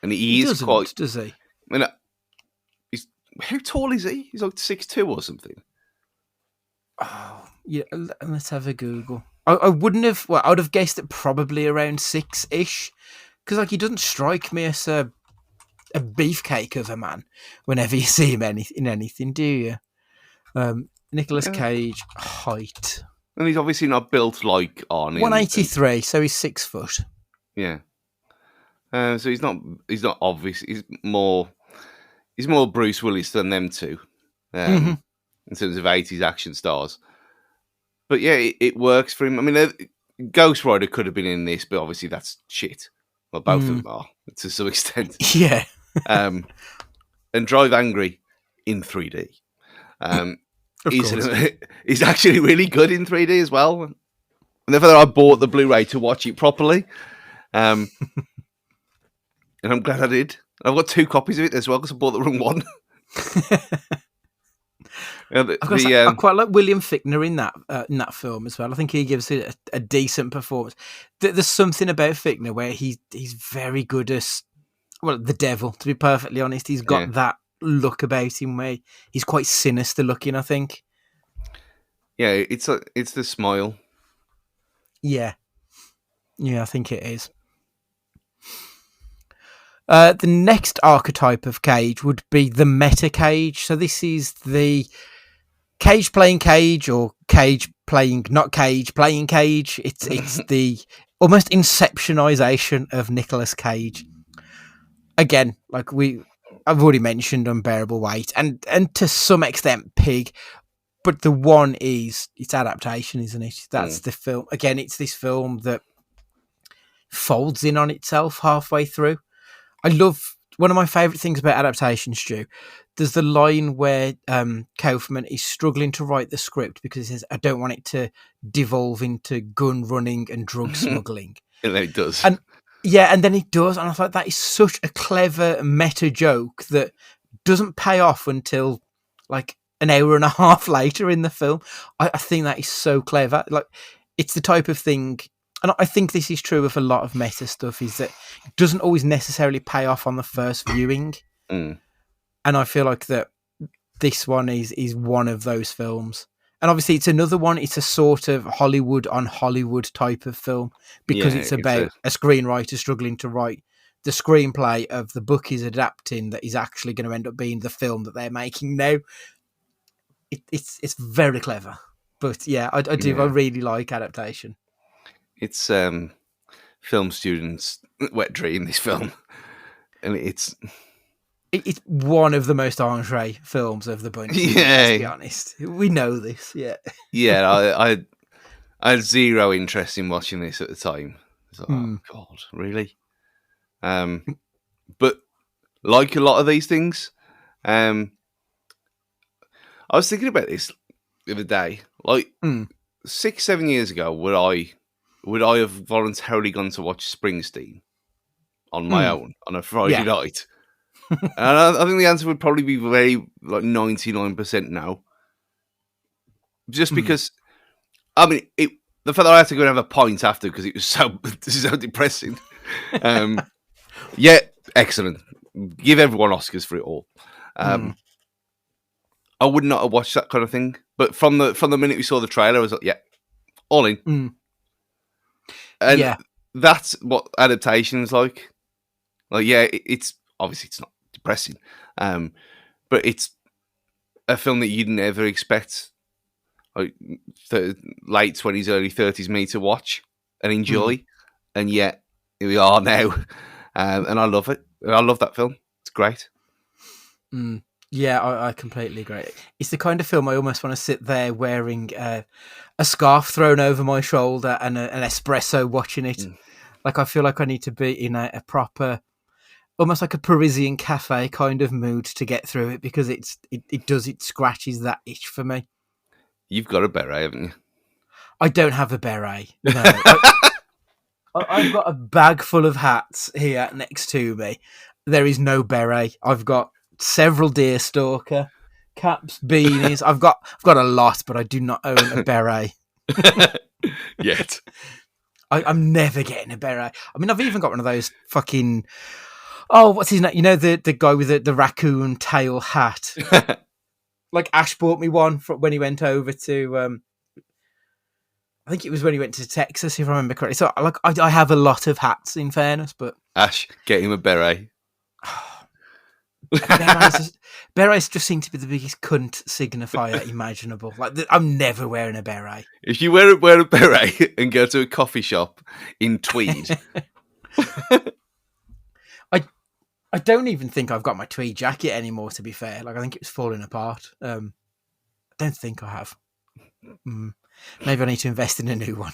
and
He
he is quite.
doesn't, does he?
I mean, he's how tall is he? He's like 6'2" or something.
Oh, yeah. Let's have a Google. I wouldn't have. Well, I would have guessed it probably around 6-ish, because like he doesn't strike me as a beefcake of a man. Whenever you see him in anything, do you? Nicolas Cage height.
And he's obviously not built like Arnie.
183, so he's 6 foot.
Yeah. So he's not obvious. He's more Bruce Willis than them two, in terms of 80s action stars. But yeah, it works for him. I mean, Ghost Rider could have been in this, but obviously that's shit. Well, both of them are to some extent.
Yeah.
And Drive Angry in 3D. He's actually really good in 3D as well. And therefore, I bought the Blu-ray to watch it properly. And I'm glad I did. I've got 2 copies of it as well because I bought the wrong one.
I quite like William Fichtner in that film as well. I think he gives it a decent performance. There's something about Fichtner where he's very good as the devil. To be perfectly honest, he's got that look about him where he's quite sinister looking, I think.
Yeah, it's the smile.
Yeah, I think it is. The next archetype of Cage would be the meta Cage. So this is the Cage playing Cage, or Cage playing not Cage playing Cage. It's the almost inceptionization of Nicolas Cage. Again, like I've already mentioned Unbearable Weight and to some extent Pig, but the one is its adaptation, isn't it? That's the film. Again, it's this film that folds in on itself halfway through. I love one of my favourite things about adaptations, Stu. There's the line where Kaufman is struggling to write the script because he says, I don't want it to devolve into gun running and drug smuggling.
And then it does.
And then it does. And I thought that is such a clever meta joke that doesn't pay off until like an hour and a half later in the film. I think that is so clever. Like, it's the type of thing, and I think this is true of a lot of meta stuff, is that it doesn't always necessarily pay off on the first viewing. And I feel like that this one is one of those films. And obviously it's another one. It's a sort of Hollywood on Hollywood type of film because it's about a screenwriter struggling to write the screenplay of the book he's adapting that is actually going to end up being the film that they're making now. It's very clever. But yeah, I do. I really like adaptation.
It's film students' wet dream, this film. And it's
one of the most entree films of the bunch.
Yeah.
Let's be honest. We know this, yeah.
Yeah, I had zero interest in watching this at the time. I was like, oh, God, really? But like a lot of these things, I was thinking about this the other day. Like 6-7 years ago, would I have voluntarily gone to watch Springsteen on my own on a Friday night? And I think the answer would probably be very 99% no. Just because, I mean, the fact that I had to go and have a pint after because it was so depressing. Yeah, excellent. Give everyone Oscars for it all. I would not have watched that kind of thing. But from the minute we saw the trailer, I was like, yeah, all in. And that's what adaptation's like. Like, yeah, it's obviously it's not depressing, but it's a film that you'd never expect like the late 20s, early 30s me to watch and enjoy, and yet here we are now, and I love it. I love that film. It's great.
Yeah, I completely agree. It's the kind of film I almost want to sit there wearing a scarf thrown over my shoulder and an espresso watching it. Like, I feel like I need to be in a proper, almost like a Parisian cafe kind of mood to get through it, because it scratches that itch for me.
You've got a beret, haven't you?
I don't have a beret. No. I've got a bag full of hats here next to me. There is no beret. I've got several deerstalker caps, beanies. I've got a lot, but I do not own a beret
yet.
I'm never getting a beret. I mean, I've even got one of those fucking. Oh, what's his name? You know, the guy with the raccoon tail hat. Like Ash bought me one when he went over to. I think it was when he went to Texas, if I remember correctly. So, like, I have a lot of hats, in fairness, but
Ash, get him a beret.
Berets just seem to be the biggest cunt signifier imaginable. Like, I'm never wearing a beret.
If you wear a beret and go to a coffee shop in tweed,
I don't even think I've got my tweed jacket anymore. To be fair, like I think it was falling apart. I don't think I have. Maybe I need to invest in a new one.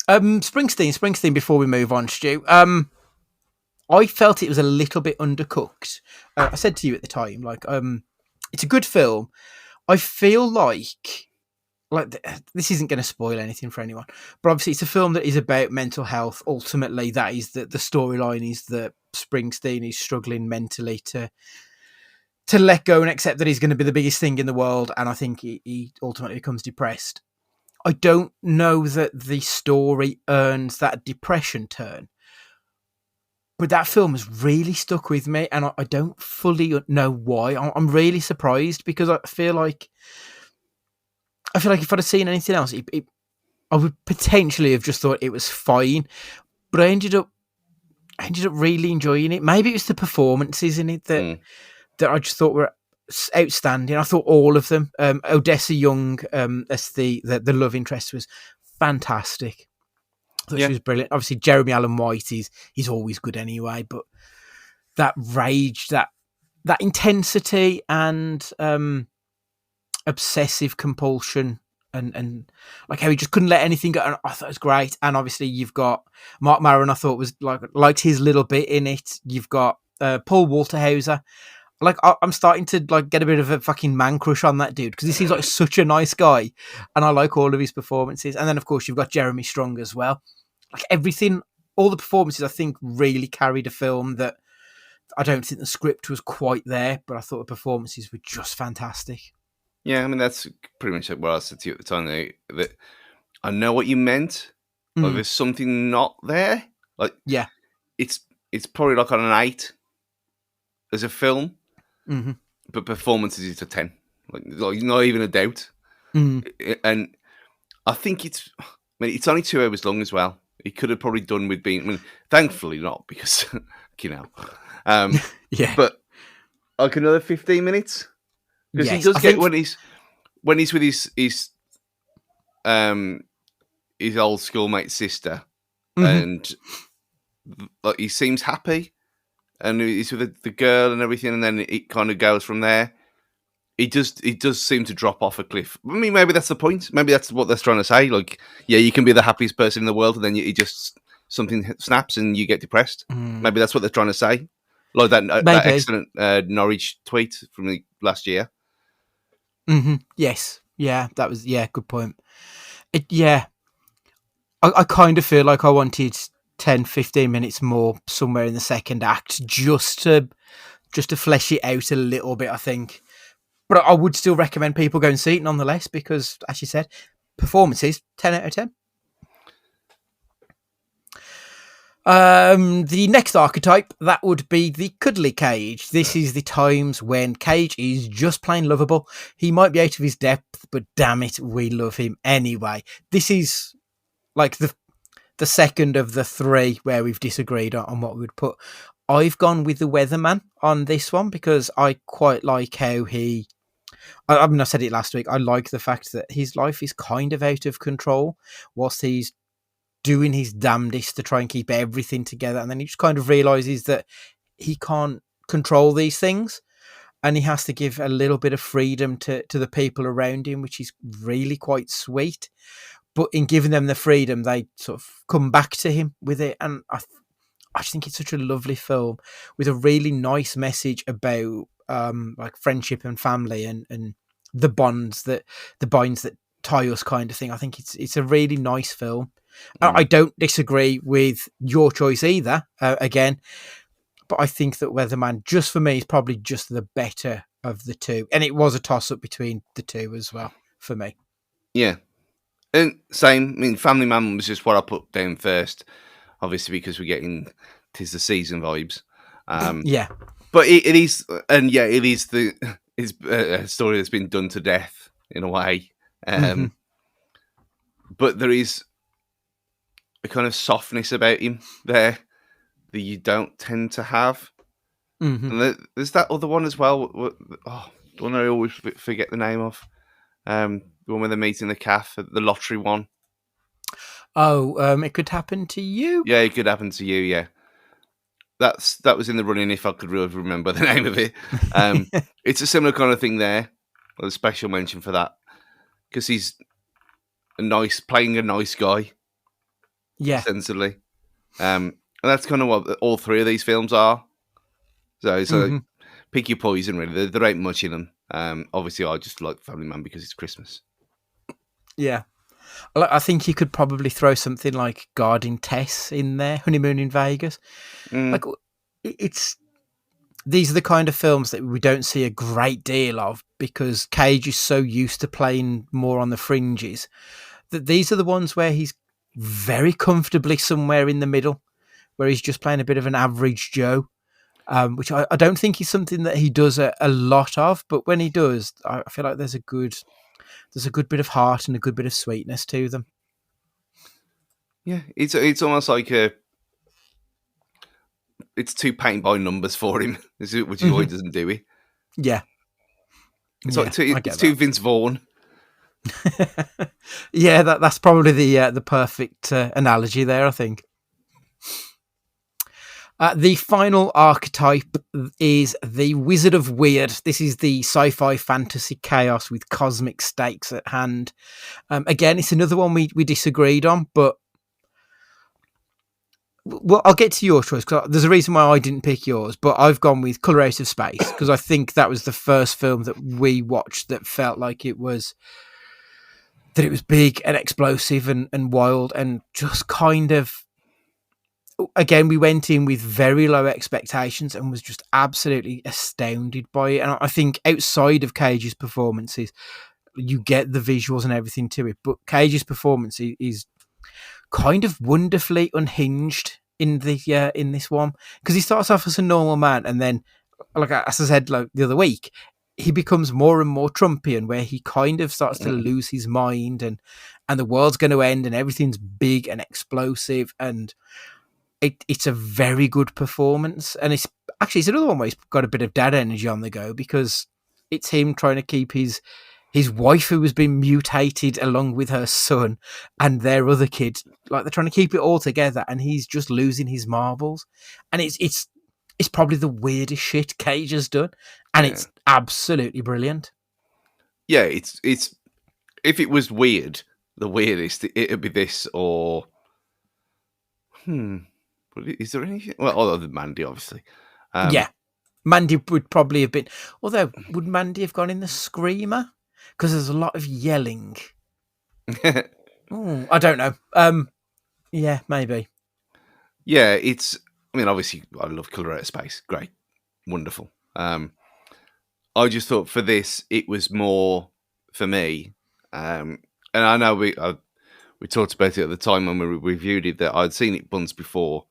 Springsteen. Before we move on, Stu. I felt it was a little bit undercooked. I said to you at the time, like, it's a good film. I feel like this isn't going to spoil anything for anyone, but obviously it's a film that is about mental health. Ultimately, that is the storyline is that Springsteen is struggling mentally to let go and accept that he's going to be the biggest thing in the world. And I think he ultimately becomes depressed. I don't know that the story earns that depression turn. But that film has really stuck with me, and I don't fully know why. I'm really surprised because I feel like if I'd have seen anything else, I would potentially have just thought it was fine. But I ended up really enjoying it. Maybe it was the performances in it that I just thought were outstanding. I thought all of them. Odessa Young as the love interest was fantastic. She was brilliant. Obviously, Jeremy Allen White he's always good anyway, but that rage, that intensity and obsessive compulsion and like how he just couldn't let anything go. I thought it was great. And obviously, you've got Mark Maron. I thought was liked his little bit in it. You've got Paul Walterhauser. Like I'm starting to get a bit of a fucking man crush on that dude because he seems like such a nice guy, and I like all of his performances. And then of course you've got Jeremy Strong as well. Like everything, all the performances, I think really carried a film that I don't think the script was quite there, but I thought the performances were just fantastic.
Yeah, I mean that's pretty much what I said to you at the time. That I know what you meant. Like, there's something not there. Like, yeah, it's probably like on an 8 as a film, but performances is a 10. Like not even a doubt. And I think it's only 2 hours long as well. He could have probably done with being. I mean, thankfully not because yeah. But like another 15 minutes because he does get when he's with his old schoolmate sister and like he seems happy and he's with the girl and everything, and then it kind of goes from there. He does seem to drop off a cliff. I mean, maybe that's the point. Maybe that's what they're trying to say. Like, yeah, you can be the happiest person in the world, and then you just something snaps and you get depressed. Maybe that's what they're trying to say. Like that excellent Norwich tweet from the last year.
Yes, yeah, that was good point. I kind of feel like I wanted 10, 15 minutes more somewhere in the second act just to flesh it out a little bit. I think. But I would still recommend people go and see it nonetheless because, as you said, performances, 10 out of 10. The next archetype, that would be the cuddly Cage. This is the times when Cage is just plain lovable. He might be out of his depth, but damn it, we love him anyway. This is like the second of the 3 where we've disagreed on what we would put. I've gone with the Weatherman on this one because I quite like how I mean, I said it last week. I like the fact that his life is kind of out of control whilst he's doing his damnedest to try and keep everything together. And then he just kind of realizes that he can't control these things and he has to give a little bit of freedom to the people around him, which is really quite sweet. But in giving them the freedom, they sort of come back to him with it. And I just think it's such a lovely film with a really nice message about like friendship and family and the binds that tie us kind of thing. I think it's a really nice film. I
Mm.
don't disagree with your choice either. Again, but I think that Weatherman, just for me, is probably just the better of the two, and it was a toss up between the two as well for me.
Yeah. And same. I mean, Family Man was just what I put down first, obviously because we're getting 'tis the season vibes.
Yeah.
But it is, and yeah, it is it's a story that's been done to death in a way.
Mm-hmm.
But there is a kind of softness about him there that you don't tend to have.
Mm-hmm.
And there's that other one as well. The one I always forget the name of. The one where they're meeting the calf, the lottery one.
Oh, it could happen to you.
Yeah, it could happen to you. Yeah, that was in the running. If I could really remember the name of it, it's a similar kind of thing there. A special mention for that because he's playing a nice guy,
Yeah.
ostensibly. And that's kind of what all three of these films are. So pick your poison, really. There ain't much in them. Obviously, I just like Family Man because it's Christmas.
Yeah. I think you could probably throw something like Guarding Tess in there, Honeymoon in Vegas. Like, these are the kind of films that we don't see a great deal of because Cage is so used to playing more on the fringes that these are the ones where he's very comfortably somewhere in the middle, where he's just playing a bit of an average Joe, which I don't think is something that he does a lot of. But when he does, I feel like there's a good bit of heart and a good bit of sweetness to them.
Yeah, it's almost like it's too paint by numbers for him, which is why he doesn't do it.
Yeah,
It's like it's too Vince Vaughn.
Yeah, that's probably the perfect analogy there, I think. The final archetype is the Wizard of Weird. This is the sci-fi fantasy chaos with cosmic stakes at hand. Again, it's another one we disagreed on, but well, I'll get to your choice because there's a reason why I didn't pick yours, but I've gone with Colour Out of Space because I think that was the first film that we watched that felt like it was big and explosive and wild and just kind of, again, we went in with very low expectations and was just absolutely astounded by it. And I think outside of Cage's performances, you get the visuals and everything to it, but Cage's performance is kind of wonderfully unhinged in this one because he starts off as a normal man and then, like as I said like the other week, he becomes more and more Trumpian, where he kind of starts to lose his mind and the world's going to end and everything's big and explosive, and it's a very good performance. And it's another one where he's got a bit of dad energy on the go because it's him trying to keep his wife, who has been mutated along with her son and their other kid, like they're trying to keep it all together, and he's just losing his marbles. And it's probably the weirdest shit Cage has done, and it's absolutely brilliant.
Yeah, it's if it was weird, the weirdest, it'd be this or is there anything? Well, other than Mandy, obviously.
Yeah, Mandy would probably have been. Although, would Mandy have gone in the Screamer? Because there's a lot of yelling. I don't know. Yeah, maybe.
Yeah, it's. I mean, obviously, I love Colour Out of Space. Great, wonderful. I just thought for this, it was more for me. And I know we talked about it at the time when we reviewed it that I'd seen it once before.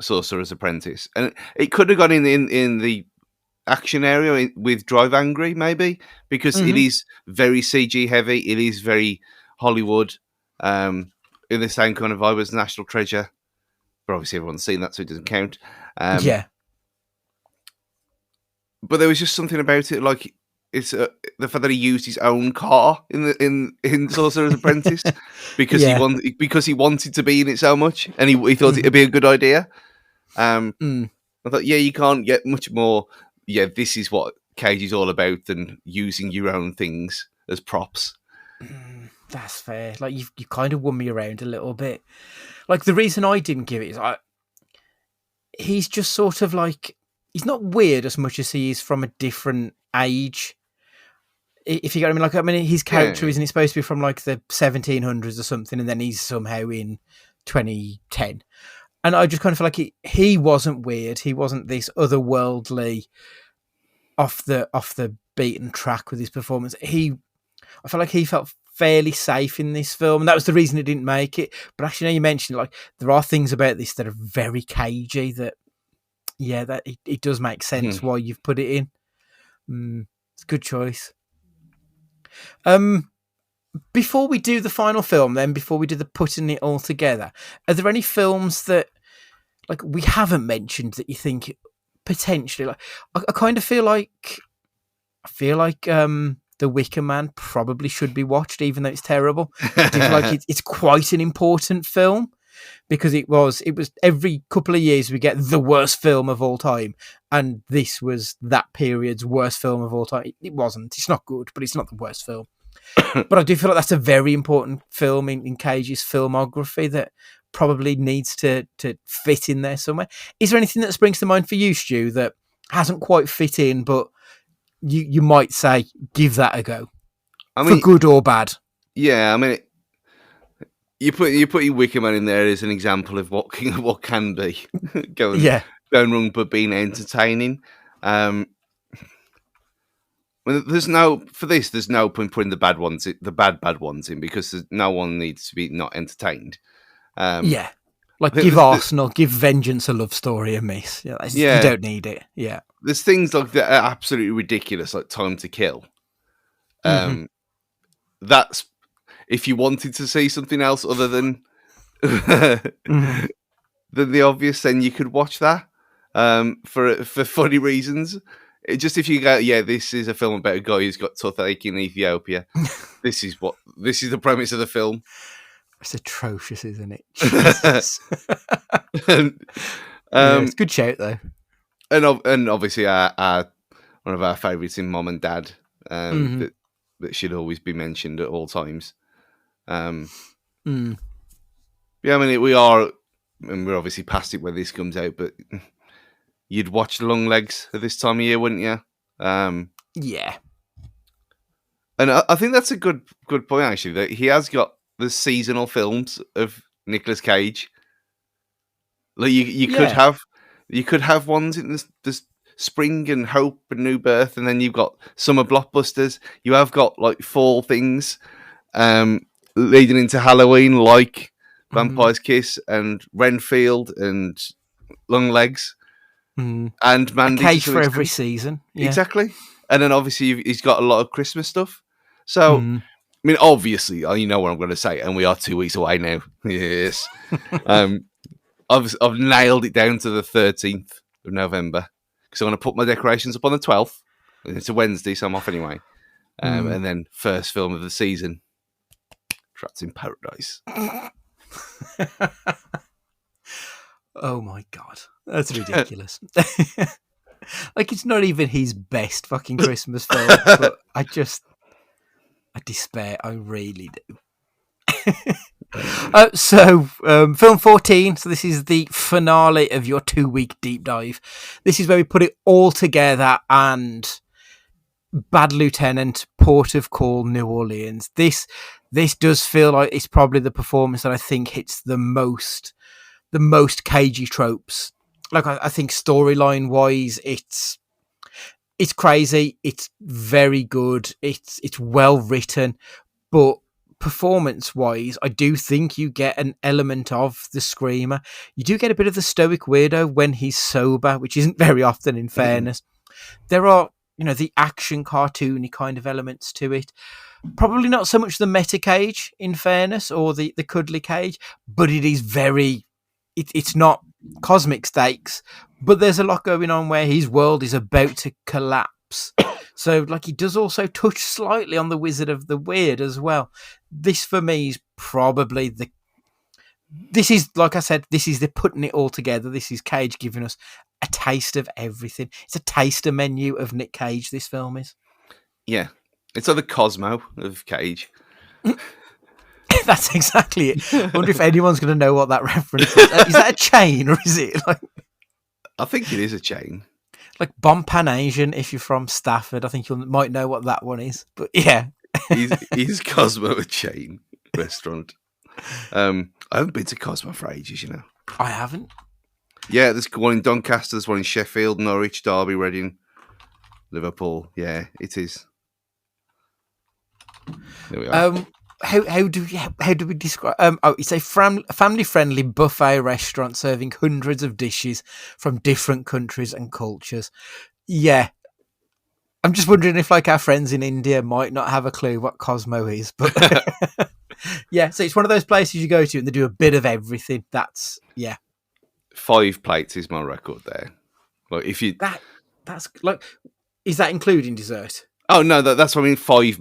Sorcerer's Apprentice, and it could have gone in the action area with Drive Angry, maybe, because it is very CG heavy. It is very Hollywood, in the same kind of vibe as National Treasure. But obviously everyone's seen that, so it doesn't count.
Yeah.
But there was just something about it, like it's the fact that he used his own car in Sorcerer's Apprentice because he wanted to be in it so much, and he thought it'd be a good idea. I thought, yeah, you can't get much more. Yeah, this is what Cage is all about than using your own things as props.
That's fair. Like you kind of won me around a little bit. Like the reason I didn't give it is he's just sort of like, he's not weird as much as he is from a different age. If you get what I mean, like, I mean, his character
Yeah.
isn't he supposed to be from like the 1700s or something, and then he's somehow in 2010. And I just kind of feel like he wasn't weird. He wasn't this otherworldly, off the beaten track with his performance. I felt like he felt fairly safe in this film, and that was the reason it didn't make it. But actually, now you mentioned, like, there are things about this that are very cagey. That it does make sense why you've put it in. It's a good choice. Before we do the final film, then before we do the putting it all together, are there any films that like we haven't mentioned that you think potentially, like, I kind of feel like The Wicker Man probably should be watched, even though it's terrible. I do feel like it's quite an important film, because it was every couple of years we get the worst film of all time, and this was that period's worst film of all time. It wasn't. It's not good, but it's not the worst film. But I do feel like that's a very important film in Cage's filmography that probably needs to fit in there somewhere. Is there anything that springs to mind for you, Stu, that hasn't quite fit in, but you might say give that a go? I mean, for good or bad?
Yeah, I mean, you put your Wicker Man in there as an example of what can be going wrong, but being entertaining. There's no point putting the bad ones in, because no one needs to be not entertained.
Like give Arsenal, give Vengeance a love story a miss. You don't need it. Yeah,
there's things like that are absolutely ridiculous, like Time to Kill. That's if you wanted to see something else other than than the obvious, then you could watch that for funny reasons. If you go, this is a film about a guy who's got toothache in Ethiopia. This is the premise of the film.
It's atrocious, isn't it? Jesus. It's a good shout though.
And obviously our one of our favourites in Mom and Dad, that should always be mentioned at all times. Yeah, I mean, we're obviously past it when this comes out, but you'd watch Long Legs at this time of year, wouldn't you?
Yeah.
And I think that's a good point, actually, that he has got the seasonal films of Nicolas Cage. Like you could have ones in the spring and hope and new birth, and then you've got summer blockbusters. You have got like fall things leading into Halloween, like Vampire's Kiss and Renfield and Long Legs. And Mandy.
A Cage for every season. Yeah.
Exactly. And then obviously he's got a lot of Christmas stuff. So, I mean, obviously, you know what I'm going to say, and we are 2 weeks away now. Yes. I've nailed it down to the 13th of November, because I'm going to put my decorations up on the 12th. It's a Wednesday, so I'm off anyway. And then first film of the season, Trapped in Paradise.
Oh my God. That's ridiculous. Like, it's not even his best fucking Christmas film, but I despair. I really do. Film 14. So this is the finale of your 2-week deep dive. This is where we put it all together, and Bad Lieutenant, Port of Call, New Orleans. This does feel like it's probably the performance that I think hits the most cagey tropes. Like, I think storyline wise, it's crazy. It's very good. It's well written, but performance wise, I do think you get an element of the screamer. You do get a bit of the Stoic Weirdo when he's sober, which isn't very often, in fairness. There are, the action cartoony kind of elements to it. Probably not so much the meta Cage, in fairness, or the cuddly Cage, but it is very... It's not cosmic stakes, but there's a lot going on where his world is about to collapse. So, like, he does also touch slightly on the Wizard of the Weird as well. This, for me, is probably this is, like I said, this is the putting it all together. This is Cage giving us a taste of everything. It's a taster menu of Nick Cage, this film is. Yeah.
It's like the Cosmo of Cage.
That's exactly it. I wonder if anyone's going to know what that reference is. Is that a chain, or is it like...
I think it is a chain.
Like Bon Pan Asian, if you're from Stafford, I think you might know what that one is. But yeah.
Is Cosmo a chain restaurant? I haven't been to Cosmo for ages, you know.
I haven't.
Yeah, there's one in Doncaster, there's one in Sheffield, Norwich, Derby, Reading, Liverpool. Yeah, it is. There we are.
How do we describe? It's a family friendly buffet restaurant serving hundreds of dishes from different countries and cultures. Yeah, I'm just wondering if like our friends in India might not have a clue what Cosmo is, but yeah. So it's one of those places you go to and they do a bit of everything. That's
5 plates is my record there. Like if you
that's like, is that including dessert?
Oh no, that's what I mean. 5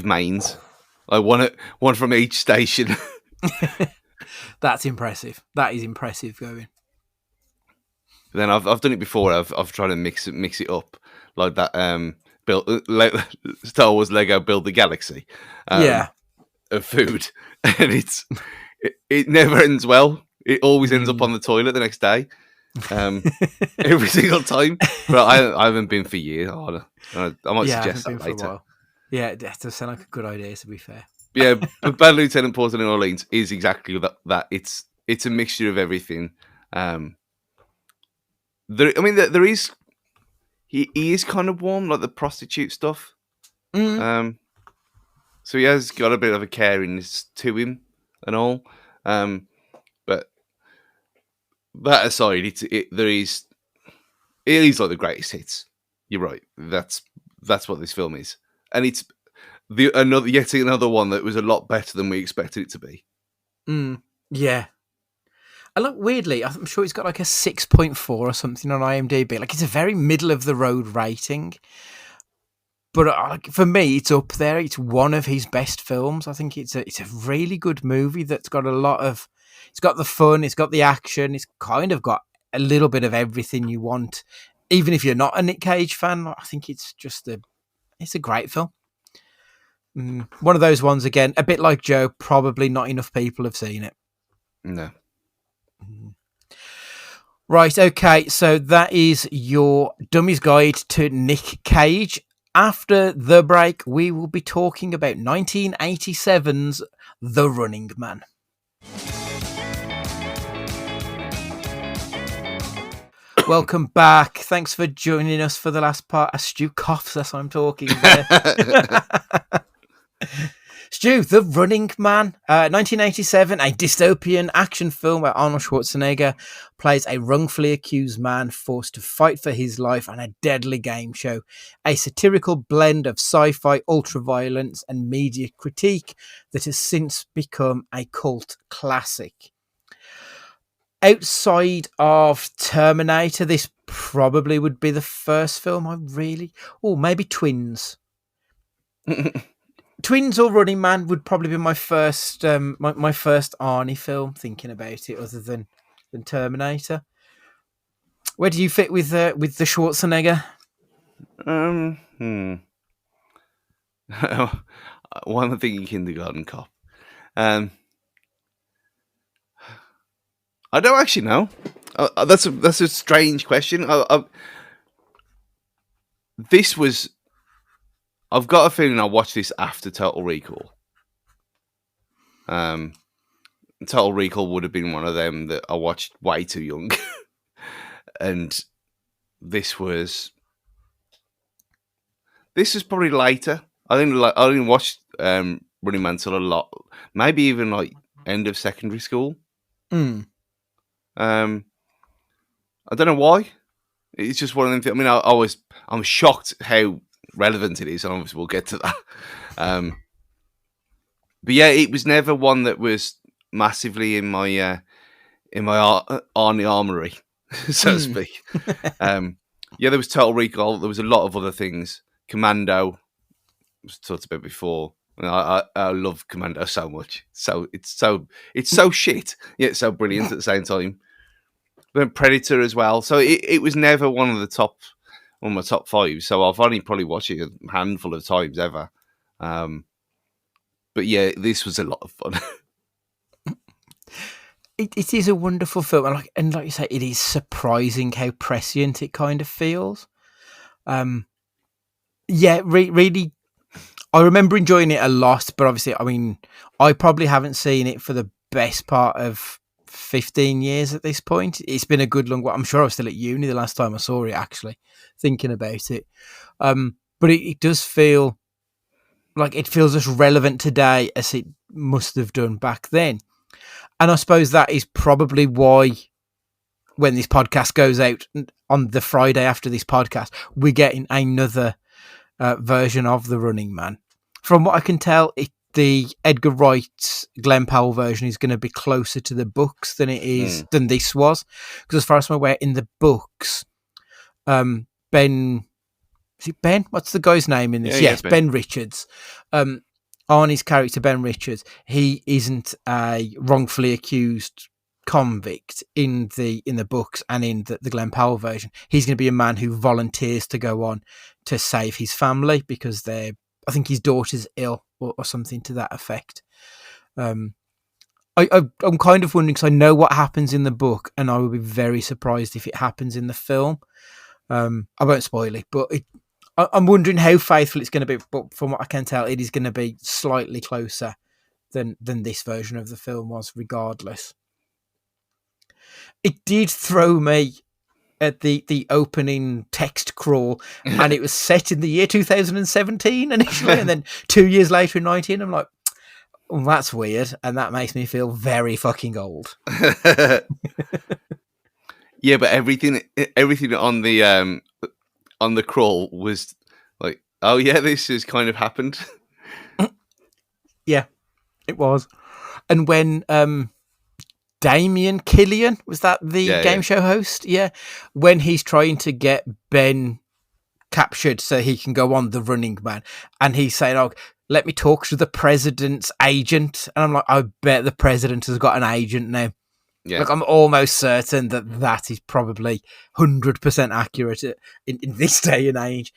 mains. Like one from each station.
That's impressive. That is impressive going.
Then I've done it before. I've tried to mix it up like that. Star Wars Lego Build the Galaxy. Of food, and it never ends well. It always ends up on the toilet the next day. Every single time. But I haven't been for years. I might suggest that later.
Yeah, that does sound like a good idea, to be fair.
Yeah, but Bad Lieutenant Porter in Orleans is exactly that. It's a mixture of everything. There is. He is kind of warm, like the prostitute stuff. So he has got a bit of a caringness to him and all. But that aside, it is like the greatest hits. You're right. That's what this film is, and it's yet another one that was a lot better than we expected it to be.
Yeah. And look, weirdly, I'm sure it's got like a 6.4 or something on IMDb. Like, it's a very middle of the road rating. But for me, it's up there. It's one of his best films. I think it's a really good movie that's got it's got the fun, it's got the action, it's kind of got a little bit of everything you want. Even if you're not a Nick Cage fan, I think it's just it's a great film. One of those ones, again, a bit like Joe, probably not enough people have seen it.
No.
Right, okay, so that is your Dummies Guide to Nick Cage. After the break, we will be talking about 1987's The Running Man. Welcome back. Thanks for joining us for the last part. Stu coughs as I'm talking there. Stu, The Running Man, 1987, a dystopian action film where Arnold Schwarzenegger plays a wrongfully accused man forced to fight for his life on a deadly game show. A satirical blend of sci-fi, ultra-violence and media critique that has since become a cult classic. Outside of Terminator, this probably would be the first film maybe Twins. Twins or Running Man would probably be my first my first Arnie film, thinking about it, other than Terminator. Where do you fit with the Schwarzenegger?
One of the Kindergarten Cop. I don't actually know. That's a strange question. I've got a feeling I watched this after Total Recall. Total Recall would have been one of them that I watched way too young, and this was probably later. I didn't watch Running Man till a lot, maybe even like end of secondary school. I don't know why. It's just one of them things. I mean, I'm shocked how relevant it is, and obviously we'll get to that. But yeah, it was never one that was massively in my Arnie armory, so to speak. Yeah, there was Total Recall. There was a lot of other things. Commando was talked about before. I love Commando so much. So it's so shit, yet so brilliant at the same time. Then Predator as well. So it was never one of my top 5. So I've only probably watched it a handful of times ever. But yeah, this was a lot of fun.
it is a wonderful film, and like you say, it is surprising how prescient it kind of feels. Really, I remember enjoying it a lot, but obviously, I mean, I probably haven't seen it for the best part of 15 years at this point. It's been a good long while. I'm sure I was still at uni the last time I saw it, actually, thinking about it. But it does feel like it feels as relevant today as it must have done back then. And I suppose that is probably why when this podcast goes out on the Friday after this podcast, we're getting another version of The Running Man. From what I can tell, the Edgar Wright Glenn Powell version is going to be closer to the books than it is than this was. Because as far as I'm aware, in the books, Ben... Is it Ben? What's the guy's name in this? Yes, Ben Richards. Arnie's character, Ben Richards, he isn't a wrongfully accused convict in the books and in the Glenn Powell version. He's going to be a man who volunteers to go on to save his family because I think his daughter's ill or something to that effect. I'm kind of wondering, because I know what happens in the book and I would be very surprised if it happens in the film. I won't spoil it, but I'm wondering how faithful it's going to be, but from what I can tell, it is going to be slightly closer than this version of the film was, regardless. It did throw me at the opening text crawl, and it was set in the year 2017 initially, and then 2 years later in 19. I'm like, well, that's weird, and that makes me feel very fucking old.
Yeah, but everything on the crawl was like, oh yeah, this has kind of happened.
Yeah, it was. And when Damien Killian, was that the game show host? Yeah. When he's trying to get Ben captured so he can go on The Running Man, and he's saying, oh, let me talk to the president's agent. And I'm like, I bet the president has got an agent now. Yeah. Like, I'm almost certain that is probably 100% accurate in this day and age.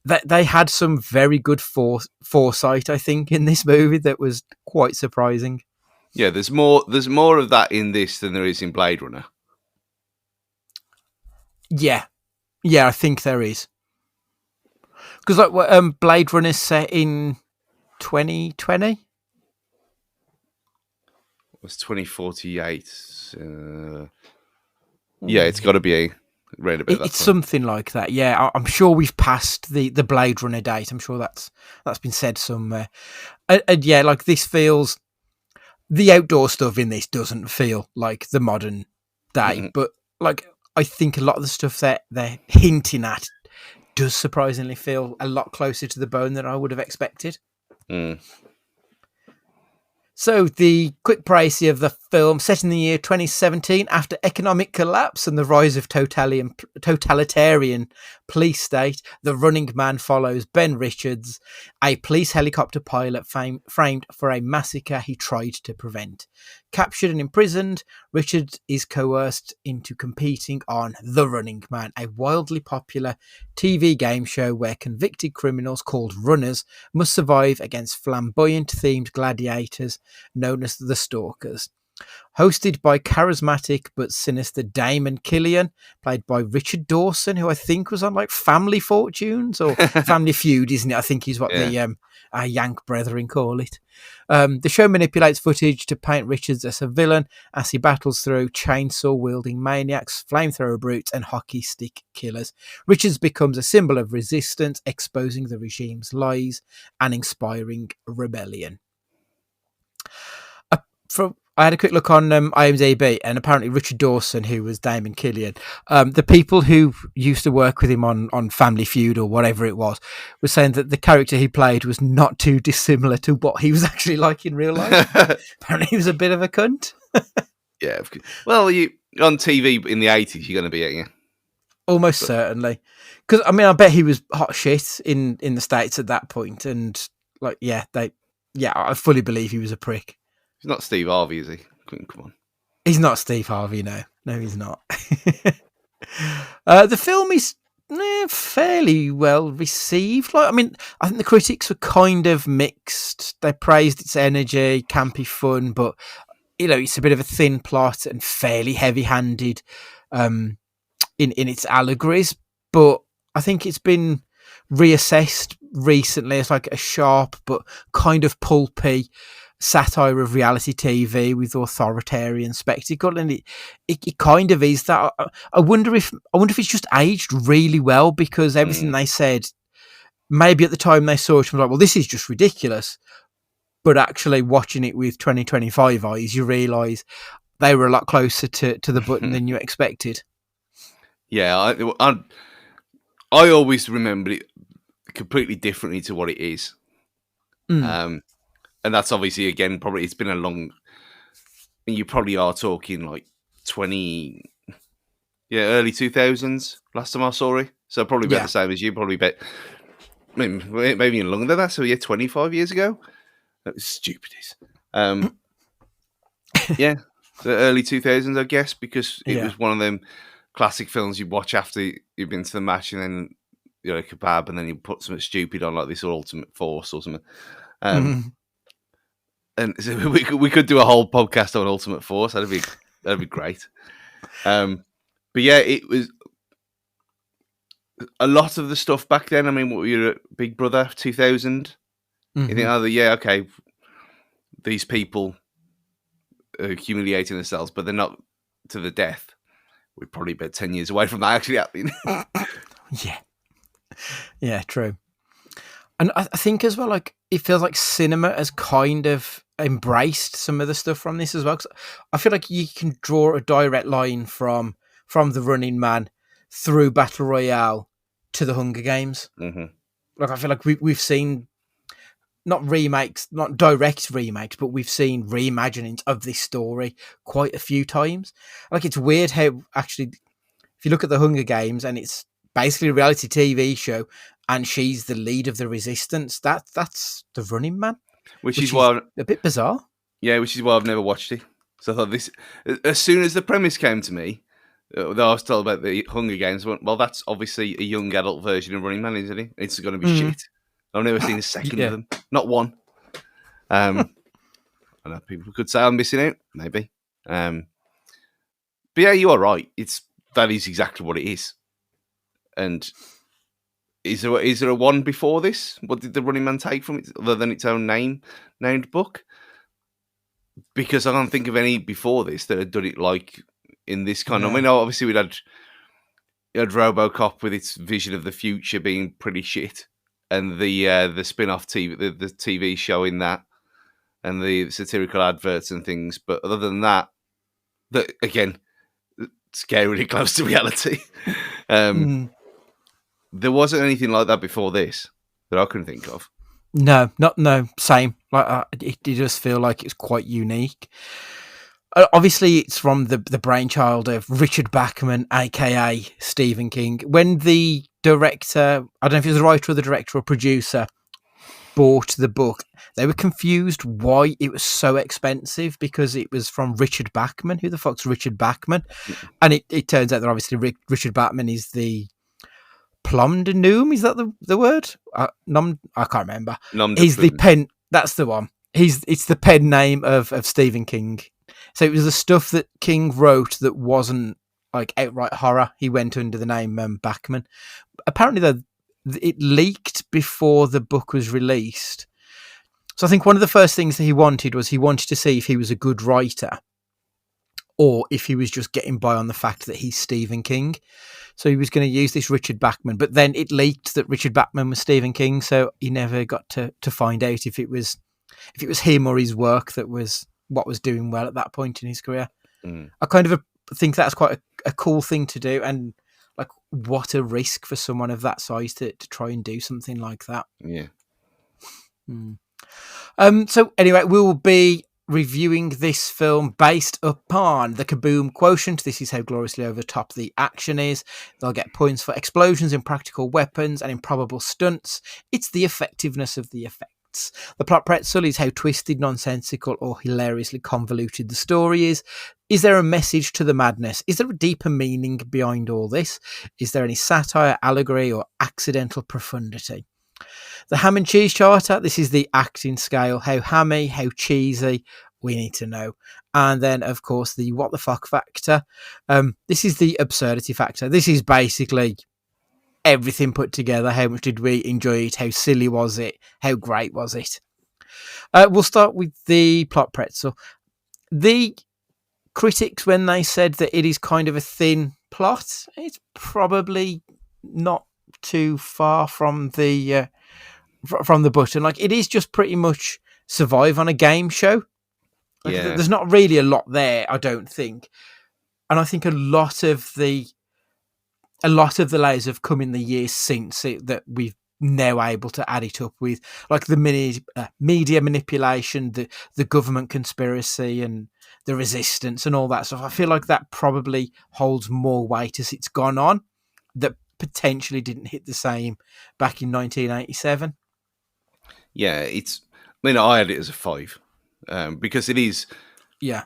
That they had some very good foresight, I think, in this movie that was quite surprising.
Yeah, there's more of that in this than there is in Blade Runner.
Yeah, I think there is. Because like Blade Runner is set in 2020. It
was 2048. Yeah, it's got to be around about that.
It's something like that. Yeah, I'm sure we've passed the Blade Runner date. I'm sure that's been said somewhere. And yeah, like this feels. The outdoor stuff in this doesn't feel like the modern day, but like I think a lot of the stuff that they're hinting at does surprisingly feel a lot closer to the bone than I would have expected. So the quick précis of the film, set in the year 2017, after economic collapse and the rise of totalitarian police state, The Running Man follows Ben Richards, a police helicopter pilot framed for a massacre he tried to prevent. Captured and imprisoned, Richards is coerced into competing on The Running Man, a wildly popular TV game show where convicted criminals called runners must survive against flamboyant-themed gladiators known as the Stalkers. Hosted by charismatic but sinister Damon Killian, played by Richard Dawson, who I think was on like Family Fortunes or Family Feud, isn't it? I think he's what the Yank brethren call it. The show manipulates footage to paint Richards as a villain as he battles through chainsaw-wielding maniacs, flamethrower brutes, and hockey stick killers. Richards becomes a symbol of resistance, exposing the regime's lies and inspiring rebellion. I had a quick look on IMDb, and apparently Richard Dawson, who was Damon Killian, the people who used to work with him on Family Feud or whatever it was saying that the character he played was not too dissimilar to what he was actually like in real life. Apparently he was a bit of a cunt.
Yeah. Well, you on TV in the 80s, you're going to be, aren't you?
Almost certainly. Because, I mean, I bet he was hot shit in the States at that point. And, like, I fully believe he was a prick.
He's not Steve Harvey, is he? Come on.
He's not Steve Harvey, no. No, he's not. The film is fairly well received. Like, I mean, I think the critics were kind of mixed. They praised its energy, campy fun, but it's a bit of a thin plot and fairly heavy-handed in its allegories, but I think it's been reassessed recently as like a sharp but kind of pulpy satire of reality TV with authoritarian spectacle, and it kind of is that. I wonder if it's just aged really well, because everything they said, maybe at the time they saw it, was like, well, this is just ridiculous. But actually watching it with 2025 eyes, you realise they were a lot closer to the button than you expected.
Yeah, I always remembered it completely differently to what it is. And that's obviously, again, probably it's been a long... You probably are talking like early 2000s last time I saw it. So probably about the same as you, probably maybe even longer than that. So 25 years ago. That was stupid. The early 2000s, I guess, because it was one of them classic films you watch after you've been to the match, and then a kebab, and then you put something stupid on, like this Ultimate Force or something. And so we could do a whole podcast on Ultimate Force. That'd be great. But yeah, it was a lot of the stuff back then. I mean, what were you at Big Brother 2000? You think, okay, these people are humiliating themselves, but they're not to the death. We're probably about 10 years away from that actually happening.
Yeah, true. And I think as well, like, it feels like cinema has kind of embraced some of the stuff from this as well. 'Cause I feel like you can draw a direct line from The Running Man through Battle Royale to the Hunger Games. Like, I feel like we've seen not remakes, not direct remakes, but we've seen reimaginings of this story quite a few times. Like, it's weird how actually, if you look at the Hunger Games, and it's basically a reality TV show, and she's the lead of the resistance, that's The Running Man.
Which is why
a bit bizarre.
Yeah, which is why I've never watched it. So I thought this, as soon as the premise came to me, I was told about the Hunger Games, I went, well, that's obviously a young adult version of Running Man, isn't it? It's going to be shit. I've never seen a second of them. Not one. I know people could say I'm missing out, maybe. But yeah, you are right. That is exactly what it is. And is there a one before this? What did the Running Man take from it, other than its own named book? Because I don't think of any before this that had done it like in this kind of... I mean, obviously we had RoboCop with its vision of the future being pretty shit, and the spin-off TV, the TV show in that, and the satirical adverts and things. But other than that again, scarily close to reality. There wasn't anything like that before this that I can think of.
No, same. Like, it does feel like it's quite unique. Obviously, it's from the brainchild of Richard Bachman, aka Stephen King. When the director, I don't know if he was the writer or the director or producer, bought the book, they were confused why it was so expensive, because it was from Richard Bachman. Who the fuck's Richard Bachman? And it turns out that obviously Richard Bachman is the Plum de Noom, is that the word? I can't remember. He's the pen. That's the one. It's the pen name of Stephen King. So it was the stuff that King wrote that wasn't like outright horror. He went under the name Bachman. Apparently, though, it leaked before the book was released. So I think one of the first things that he wanted to see if he was a good writer, or if he was just getting by on the fact that he's Stephen King. So he was going to use this Richard Bachman, but then it leaked that Richard Bachman was Stephen King, so he never got to find out if it was him or his work that was what was doing well at that point in his career. I kind of think that's quite a cool thing to do, and like, what a risk for someone of that size to try and do something like that.
Yeah.
So anyway, we will be reviewing this film based upon the Kaboom quotient. This is how gloriously over the top the action is. They'll get points for explosions, impractical weapons, and improbable stunts. It's the effectiveness of the effects. The plot pretzel is how twisted, nonsensical, or hilariously convoluted the story is. Is there a message to the madness? Is there a deeper meaning behind all this? Is there any satire, allegory, or accidental profundity? The ham and cheese charter, this is the acting scale, how hammy, how cheesy, we need to know. And then, of course, the what the fuck factor. This is the absurdity factor. This is basically everything put together. How much did we enjoy it? How silly was it? How great was it? We'll start with the plot pretzel. The critics, when they said that it is kind of a thin plot, it's probably not too far from the button. Like, it is just pretty much survive on a game show. Like, there's not really a lot there, I don't think. And I think a lot of the layers have come in the years since it, that we've now able to add it up with, like the media manipulation, the government conspiracy, and the resistance and all that stuff. I feel like that probably holds more weight as it's gone on, that potentially didn't hit the same back in 1987.
Yeah, I had it as a 5 because it is.
Yeah.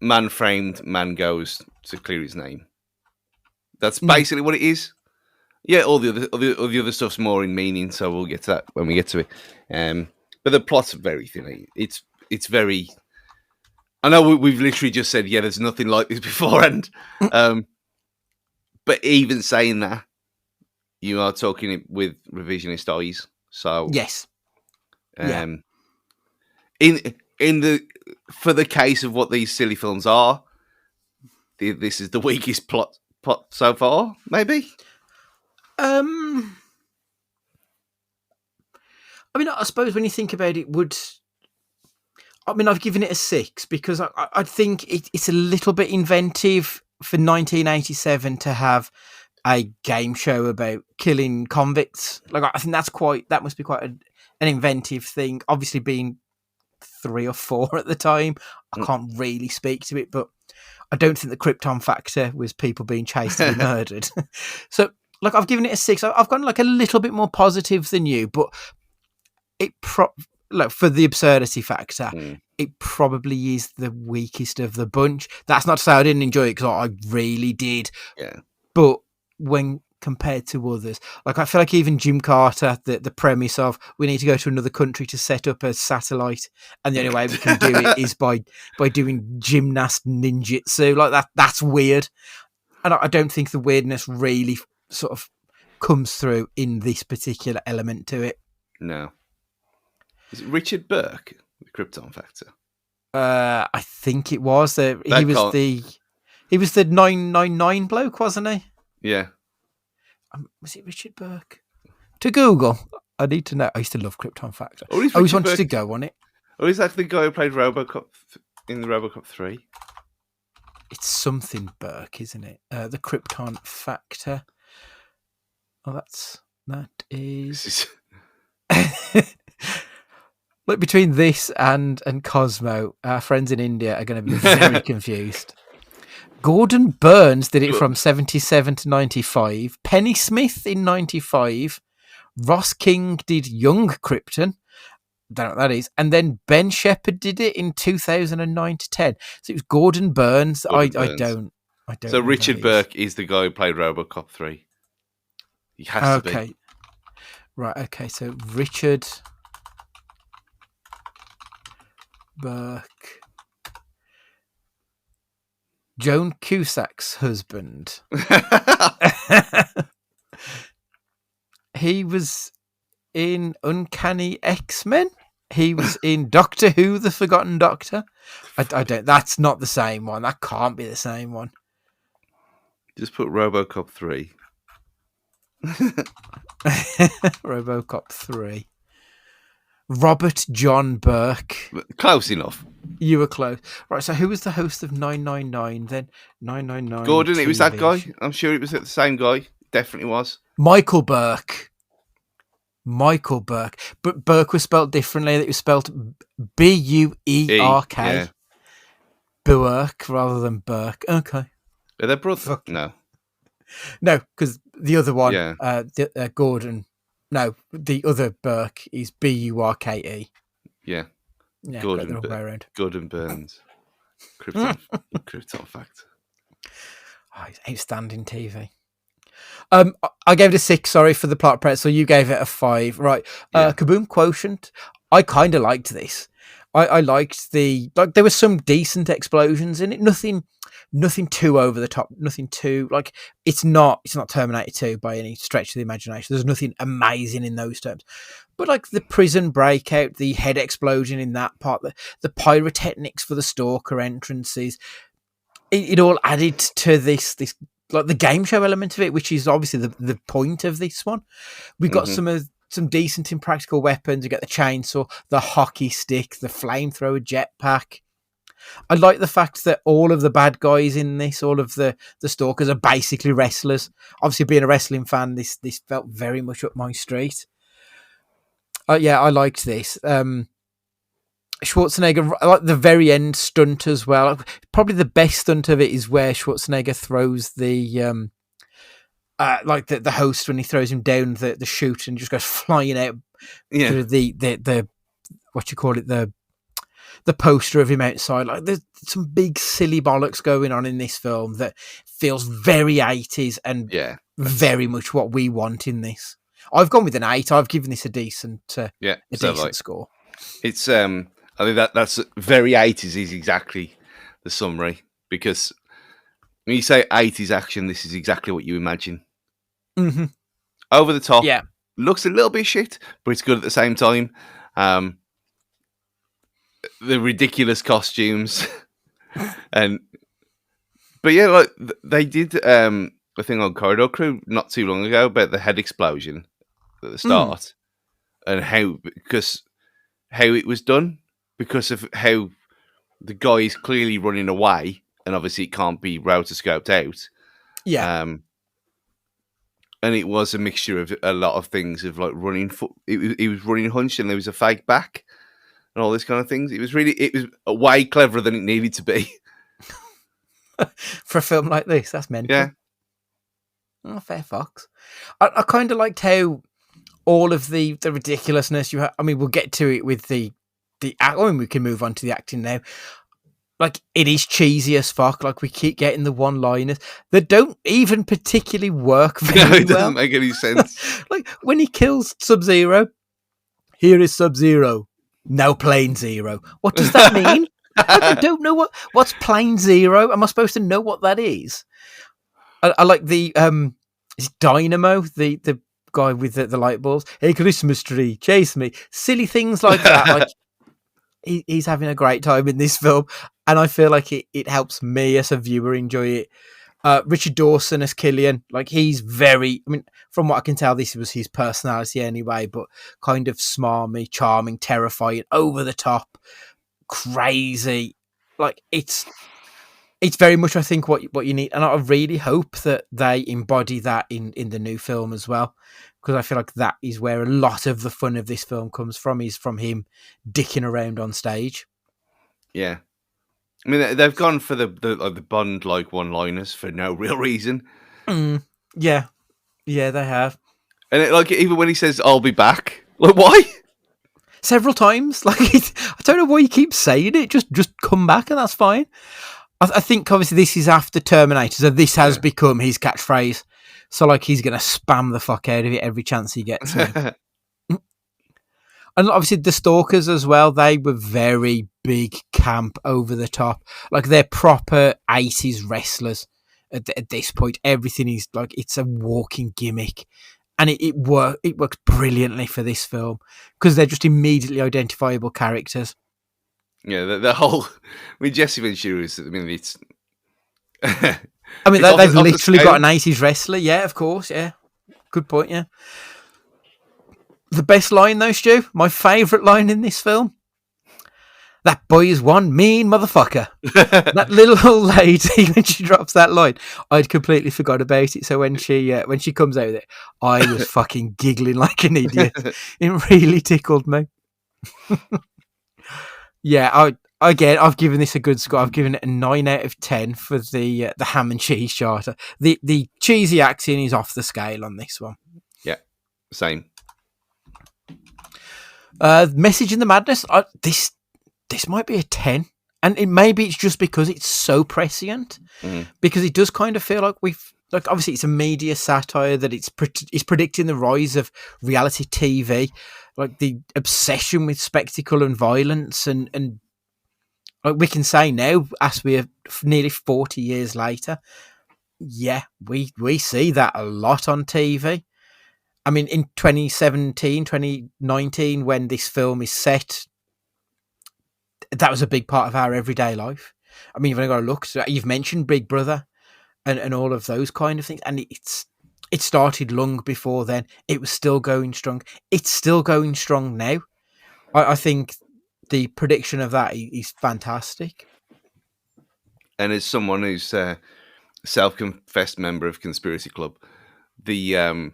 Man framed, man goes to clear his name. That's basically what it is. Yeah, all the other stuff's more in meaning, so we'll get to that when we get to it. But the plot's very thin. It's very. I know we've literally just said, yeah, there's nothing like this beforehand. But even saying that, you are talking with revisionist eyes. So
yes.
For the case of what these silly films are, this is the weakest plot so far, maybe.
I mean, I suppose when you think about it, I've given it a 6 because I think it's a little bit inventive for 1987 to have a game show about killing convicts. Like, I think that must be quite an inventive thing. Obviously, being 3 or 4 at the time, I can't really speak to it, but I don't think the Krypton factor was people being chased to be murdered. So, like, I've given it a 6. I've gone like a little bit more positive than you, but for the absurdity factor, it probably is the weakest of the bunch. That's not to say I didn't enjoy it, because I really did.
Yeah.
But when compared to others, like, I feel like even Jim Carter, the premise of we need to go to another country to set up a satellite, and the only way we can do it is by doing gymnast ninjutsu. Like, that's weird. And I don't think the weirdness really sort of comes through in this particular element to it.
No. Is it Richard Burke, the Krypton factor?
I think it was. He was the 999 bloke, wasn't he?
Yeah.
Was it Richard Burke? To Google. I need to know. I used to love Krypton factor. I always wanted to go on it.
Or is that the guy who played RoboCop in the RoboCop 3?
It's something Burke, isn't it? The Krypton factor. Oh, that is. Look, between this and Cosmo, our friends in India are going to be very confused. Gordon Burns did it from 77 to 95. Penny Smith in 95. Ross King did Young Krypton. Don't know what that is. And then Ben Shepherd did it in 2009 to 10. So it was Gordon Burns. I don't.
So Richard Burke is the guy who played RoboCop 3. He has to be.
Right, okay. So Richard Burke. Joan Cusack's husband. He was in Uncanny X-Men. He was in Doctor Who, The Forgotten Doctor. I don't. That's not the same one. That can't be the same one.
Just put RoboCop 3.
RoboCop 3. Robert John Burke.
Close enough.
You were close. Right, so who was the host of 999 then? 999
Gordon,
TV.
It was that guy. I'm sure it was the same guy. Definitely was.
Michael Burke. But Burke was spelled differently. It was spelled Buerk.
Yeah.
Burke rather than Burke. Okay.
Are they brothers? No.
No, because the other one,
Yeah.
Gordon, no, the other Burke is Burke.
Yeah.
Yeah,
Gordon,
the wrong way around.
Gordon Burns. Krypton factor.
Oh, it's outstanding TV. I gave it a 6, sorry, for the plot pretzel. You gave it a 5. Right.
Yeah.
Kaboom Quotient. I kind of liked this. I liked there were some decent explosions in it. Nothing too over the top. Nothing too it's not Terminator 2 by any stretch of the imagination. There's nothing amazing in those terms. But like the prison breakout, the head explosion in that part, the pyrotechnics for the stalker entrances, it all added to this like the game show element of it, which is obviously the point of this one. We got some decent impractical weapons. You get the chainsaw, the hockey stick, the flamethrower jetpack. I like the fact that all of the bad guys in this, all of the stalkers, are basically wrestlers. Obviously, being a wrestling fan, this felt very much up my street. Yeah, I liked this. Schwarzenegger, I like the very end stunt as well. Probably the best stunt of it is where Schwarzenegger throws the the host when he throws him down the chute and just goes flying out through the what you call it, the poster of him outside. Like there's some big silly bollocks going on in this film that feels very 80s and very much what we want in this. I've gone with an 8. I've given this a decent score.
It's I think that's very 80s is exactly the summary, because when you say 80s action, this is exactly what you imagine.
Mm-hmm.
Over the top,
yeah.
Looks a little bit shit, but it's good at the same time. The ridiculous costumes, but yeah, like they did a thing on Corridor Crew not too long ago about the head explosion at the start and how it was done, because of how the guy is clearly running away and obviously it can't be rotoscoped out.
Yeah.
And it was a mixture of a lot of things of like running foot. He was running hunched and there was a fake back and all this kind of things. It was way cleverer than it needed to be.
For a film like this, that's mental.
Yeah.
Oh, fair fox. I kind of liked how all of the ridiculousness you have. I mean, we'll get to it with the we can move on to the acting now. Like, it is cheesy as fuck. Like, we keep getting the one-liners that don't even particularly work very well.
It doesn't make any sense.
Like, when he kills Sub-Zero, here is Sub-Zero, now Plane Zero. What does that mean? I don't know what's Plane Zero. Am I supposed to know what that is? I like the is Dynamo, the guy with the light bulbs. Hey, Christmas tree, chase me. Silly things like that. Like, he's having a great time in this film, and I feel like it helps me as a viewer enjoy it. Richard Dawson as Killian, like he's very, I mean, from what I can tell, this was his personality anyway, but kind of smarmy, charming, terrifying, over the top, crazy. Like it's very much, I think, what you need, and I really hope that they embody that in the new film as well, because I feel like that is where a lot of the fun of this film comes from, is from him dicking around on stage.
Yeah. I mean, they've gone for the Bond-like one-liners for no real reason.
Yeah. Yeah, they have.
And even when he says, I'll be back, like, why?
Several times. Like, I don't know why he keeps saying it. Just come back and that's fine. I think, obviously, this is after Terminator, so this has become his catchphrase. So, like, he's going to spam the fuck out of it every chance he gets. And obviously the Stalkers as well, they were very big, camp, over the top. Like, they're proper 80s wrestlers at this point. Everything is like, it's a walking gimmick. And it works brilliantly for this film, because they're just immediately identifiable characters.
Yeah, the whole... I mean, Jesse Ventura's... I mean, it's...
I mean, they've literally got an 80s wrestler. Yeah, of course, yeah. Good point, yeah. The best line, though, Stu, my favourite line in this film, that boy is one mean motherfucker. That little old lady, when she drops that line, I'd completely forgot about it. So when she comes out of it, I was fucking giggling like an idiot. It really tickled me. Yeah, I've given this a good score. I've given it a 9 out of 10 for the ham and cheese charter. The cheesy acting is off the scale on this one.
Yeah, same.
Message in the Madness. This might be a 10, and maybe it's just because it's so prescient, because it does kind of feel like obviously it's a media satire that it's predicting the rise of reality TV. like the obsession with spectacle and violence, and like we can say now, as we are nearly 40 years later, yeah, we see that a lot on TV. I mean, in 2017, 2019, when this film is set, that was a big part of our everyday life. I mean, you've only got to look. So you've mentioned Big Brother and all of those kind of things, and it started long before then. It was still going strong. It's still going strong now. I think the prediction of that is fantastic.
And as someone who's a self-confessed member of Conspiracy Club, the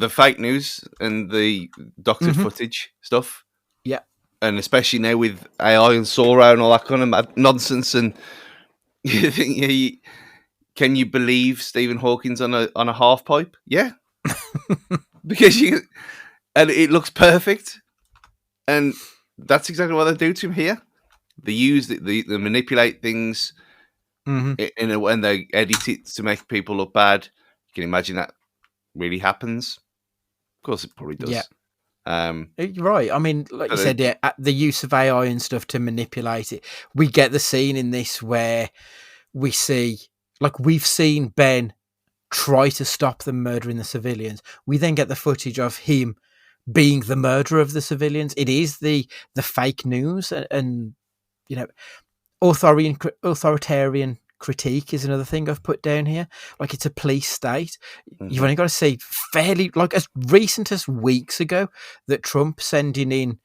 fake news and the doctored footage stuff,
Yeah.
and especially now with AI and Sora and all that kind of nonsense, and you think, can you believe Stephen Hawking's on a half pipe? Yeah, because and it looks perfect, and that's exactly what they do to him here. They use they manipulate things when they edit it to make people look bad. You can imagine that really happens. Of course, it probably does.
Yeah. You're right. I mean, like you said, yeah, the use of AI and stuff to manipulate it. We get the scene in this where we see, like, we've seen Ben try to stop them murdering the civilians. We then get the footage of him being the murderer of the civilians. It is the fake news, and you know, authoritarian critique is another thing I've put down here. Like, it's a police state. You've only got to see fairly, like, as recent as weeks ago, that Trump sending in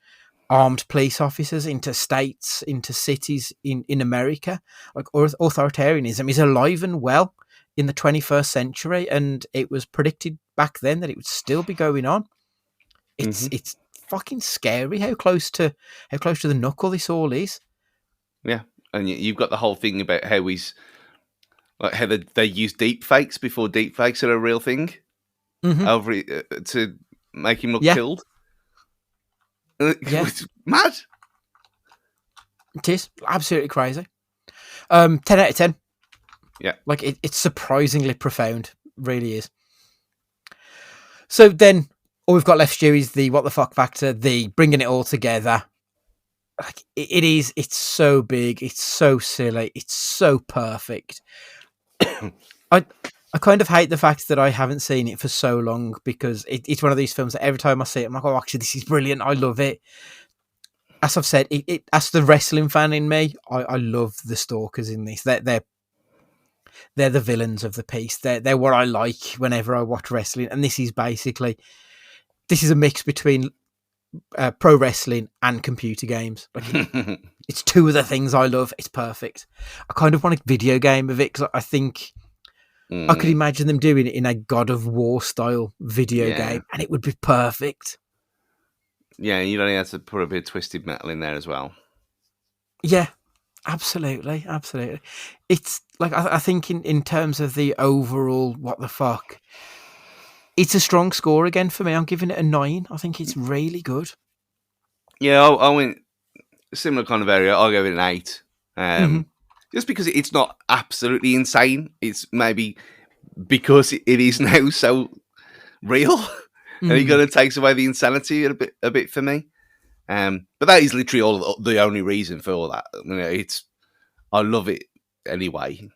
armed police officers into states, into cities in America. Like, authoritarianism is alive and well in the 21st century, and it was predicted back then that it would still be going on. It's fucking scary how close to the knuckle this all is.
Yeah, and you've got the whole thing about how how they use deep fakes before deep fakes are a real thing over to make him look killed. It's mad.
It is absolutely crazy. 10 out of 10.
Yeah,
like it's surprisingly profound, really is. So then all we've got left, Stu, is the what the fuck factor, the bringing it all together. Like, it's so big, it's so silly, it's so perfect. I kind of hate the fact that I haven't seen it for so long, because it's one of these films that every time I see it, I'm like, oh, actually, this is brilliant. I love it. As I've said, as the wrestling fan in me, I love the stalkers in this. They're the villains of the piece. They're what I like whenever I watch wrestling, and this is a mix between pro wrestling and computer games. Like, it's two of the things I love. It's perfect. I kind of want a video game of it, because I think I could imagine them doing it in a God of War style video game, and it would be perfect.
Yeah, and you'd only have to put a bit of Twisted Metal in there as well.
Yeah, absolutely. It's like, I think in terms of the overall what the fuck, it's a strong score again for me. I'm giving it a 9. I think it's really good.
Yeah, I went similar kind of area. I'll give it an 8. Just because it's not absolutely insane. It's maybe because it is now so real, and it kind of takes away the insanity a bit for me. But that is literally the only reason for all that. I love it anyway.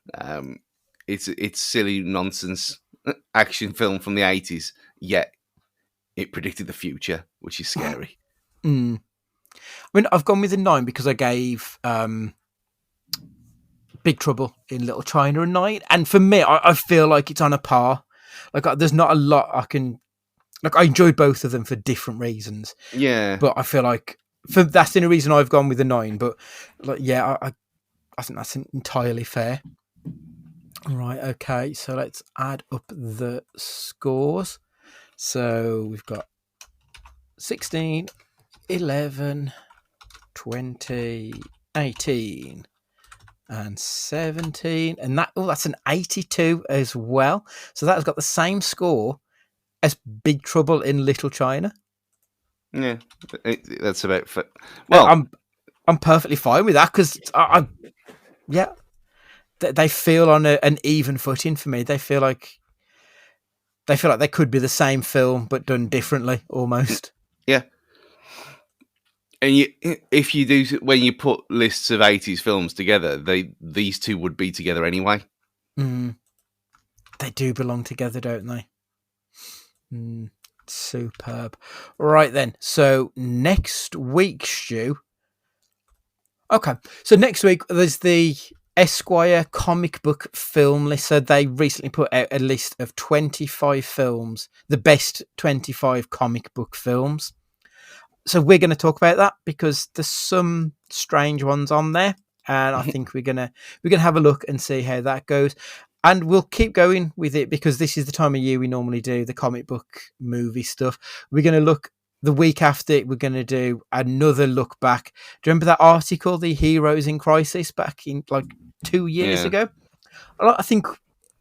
It's silly nonsense action film from the 80s, yet it predicted the future, which is scary.
I mean, I've gone with a 9 because I gave Big Trouble in Little China a 9, and for me, I feel like it's on a par. Like, there's not a lot I can. Like, I enjoyed both of them for different reasons.
Yeah,
but I feel like that's the only reason I've gone with a 9. But like, yeah, I think that's entirely fair. Right, okay, so let's add up the scores. So we've got 16, 11, 20, 18, and 17. And that's an 82 as well. So that has got the same score as Big Trouble in Little China.
Yeah, that's about... Well,
I'm perfectly fine with that, because they feel on an even footing for me. They feel like they could be the same film but done differently, almost.
Yeah, And if you do, when you put lists of 80s films together, these two would be together anyway.
Mm. They do belong together, don't they? Superb. Right then. So next week, Stu. Okay. So next week, there's the Esquire comic book film list. So they recently put out a list of 25 films, the best 25 comic book films. So we're going to talk about that because there's some strange ones on there, and I think we're gonna have a look and see how that goes. And we'll keep going with it because this is the time of year we normally do the comic book movie stuff. We're going to look the week after. We're going to do another look back. Do you remember that article, The Heroes in Crisis, back in like 2 years ago? I think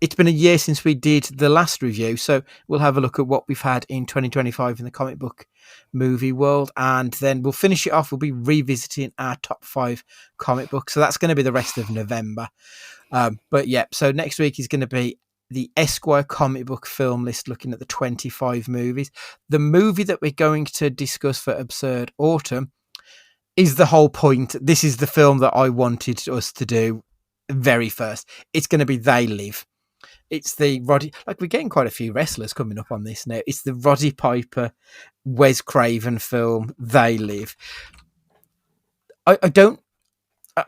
it's been a year since we did the last review, so we'll have a look at what we've had in 2025 in the comic book movie world, and then we'll finish it off. We'll be revisiting our top 5 comic books, so that's going to be the rest of November. But yeah, so next week is going to be the Esquire comic book film list, looking at the 25 movies. The movie that we're going to discuss for Absurd Autumn is the whole point. This is the film that I wanted us to do very first. It's going to be They Live. It's the Roddy, like we're getting quite a few wrestlers coming up on this now. It's the Roddy Piper, Wes Craven film, They Live. I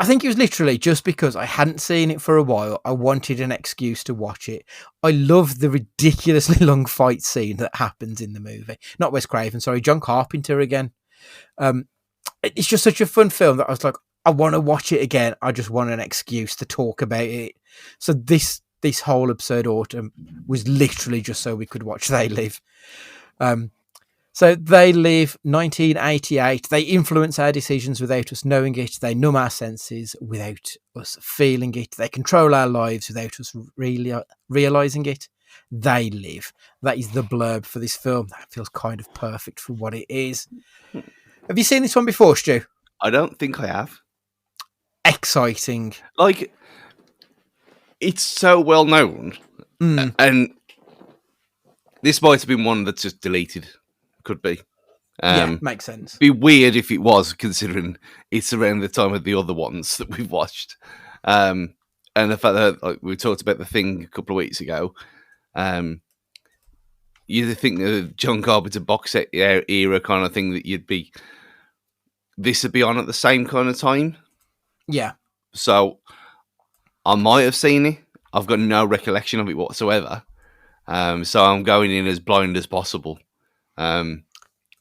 think it was literally just because I hadn't seen it for a while. I wanted an excuse to watch it. I love the ridiculously long fight scene that happens in the movie. Not Wes Craven, sorry, John Carpenter again. It's just such a fun film that I was like, I want to watch it again. I just want an excuse to talk about it. So this whole Absurd Autumn was literally just so we could watch They Live. So They Live, 1988. They influence our decisions without us knowing it. They numb our senses without us feeling it. They control our lives without us really realizing it. They Live. That is the blurb for this film. That feels kind of perfect for what it is. Have you seen this one before, Stu?
I don't think I have.
Exciting.
Like, it's so well known, and this might have been one that's just deleted. Could be.
Yeah, makes sense.
Be weird if it was, considering it's around the time of the other ones that we've watched. And the fact that, like, we talked about The Thing a couple of weeks ago. You'd think the John Carpenter box set era kind of thing that this would be on at the same kind of time.
Yeah. So
I might have seen it. I've got no recollection of it whatsoever. So I'm going in as blind as possible.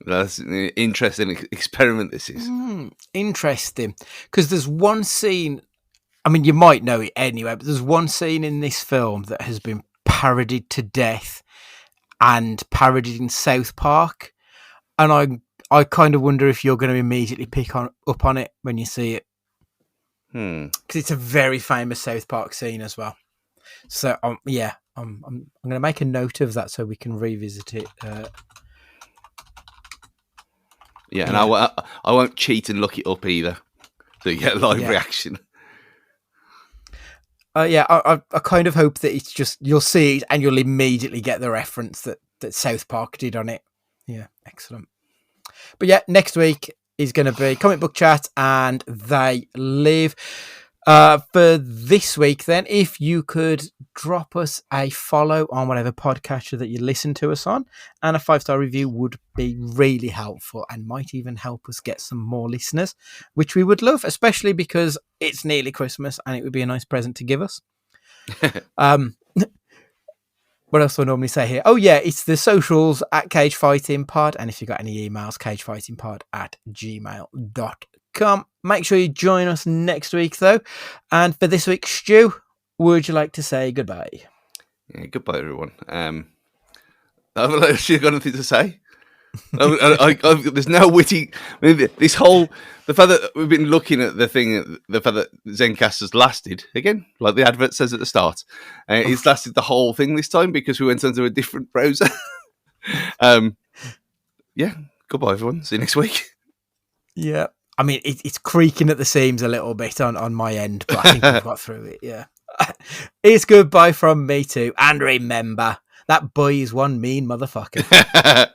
That's an interesting experiment, this is.
Interesting. Because there's one scene, I mean, you might know it anyway, but there's one scene in this film that has been parodied to death and parodied in South Park. And I kind of wonder if you're going to immediately pick up on it when you see it. Because it's a very famous South Park scene as well. So, I'm going to make a note of that so we can revisit it.
And I won't cheat and look it up either, so you get a live reaction.
I kind of hope that it's just you'll see it and you'll immediately get the reference that South Park did on it. Yeah, excellent. But yeah, next week is going to be Comic Book Chat and They Live. For this week, then, if you could drop us a follow on whatever podcatcher that you listen to us on, and a 5-star review would be really helpful and might even help us get some more listeners, which we would love, especially because it's nearly Christmas and it would be a nice present to give us. What else do I normally say here? Oh, yeah, it's the socials at Cage Fighting Pod. And if you've got any emails, cagefightingpod@gmail.com. Make sure you join us next week, though. And for this week, Stu, would you like to say goodbye?
Yeah, goodbye, everyone. I've actually got nothing to say. There's no witty. I mean, the fact that we've been looking at the fact that Zencast has lasted again, like the advert says at the start, it's lasted the whole thing this time because we went onto a different browser. Goodbye, everyone. See you next week.
Yeah, I mean it's creaking at the seams a little bit on my end, but I think we've got through it. Yeah, it's goodbye from me too, and remember that boy is one mean motherfucker.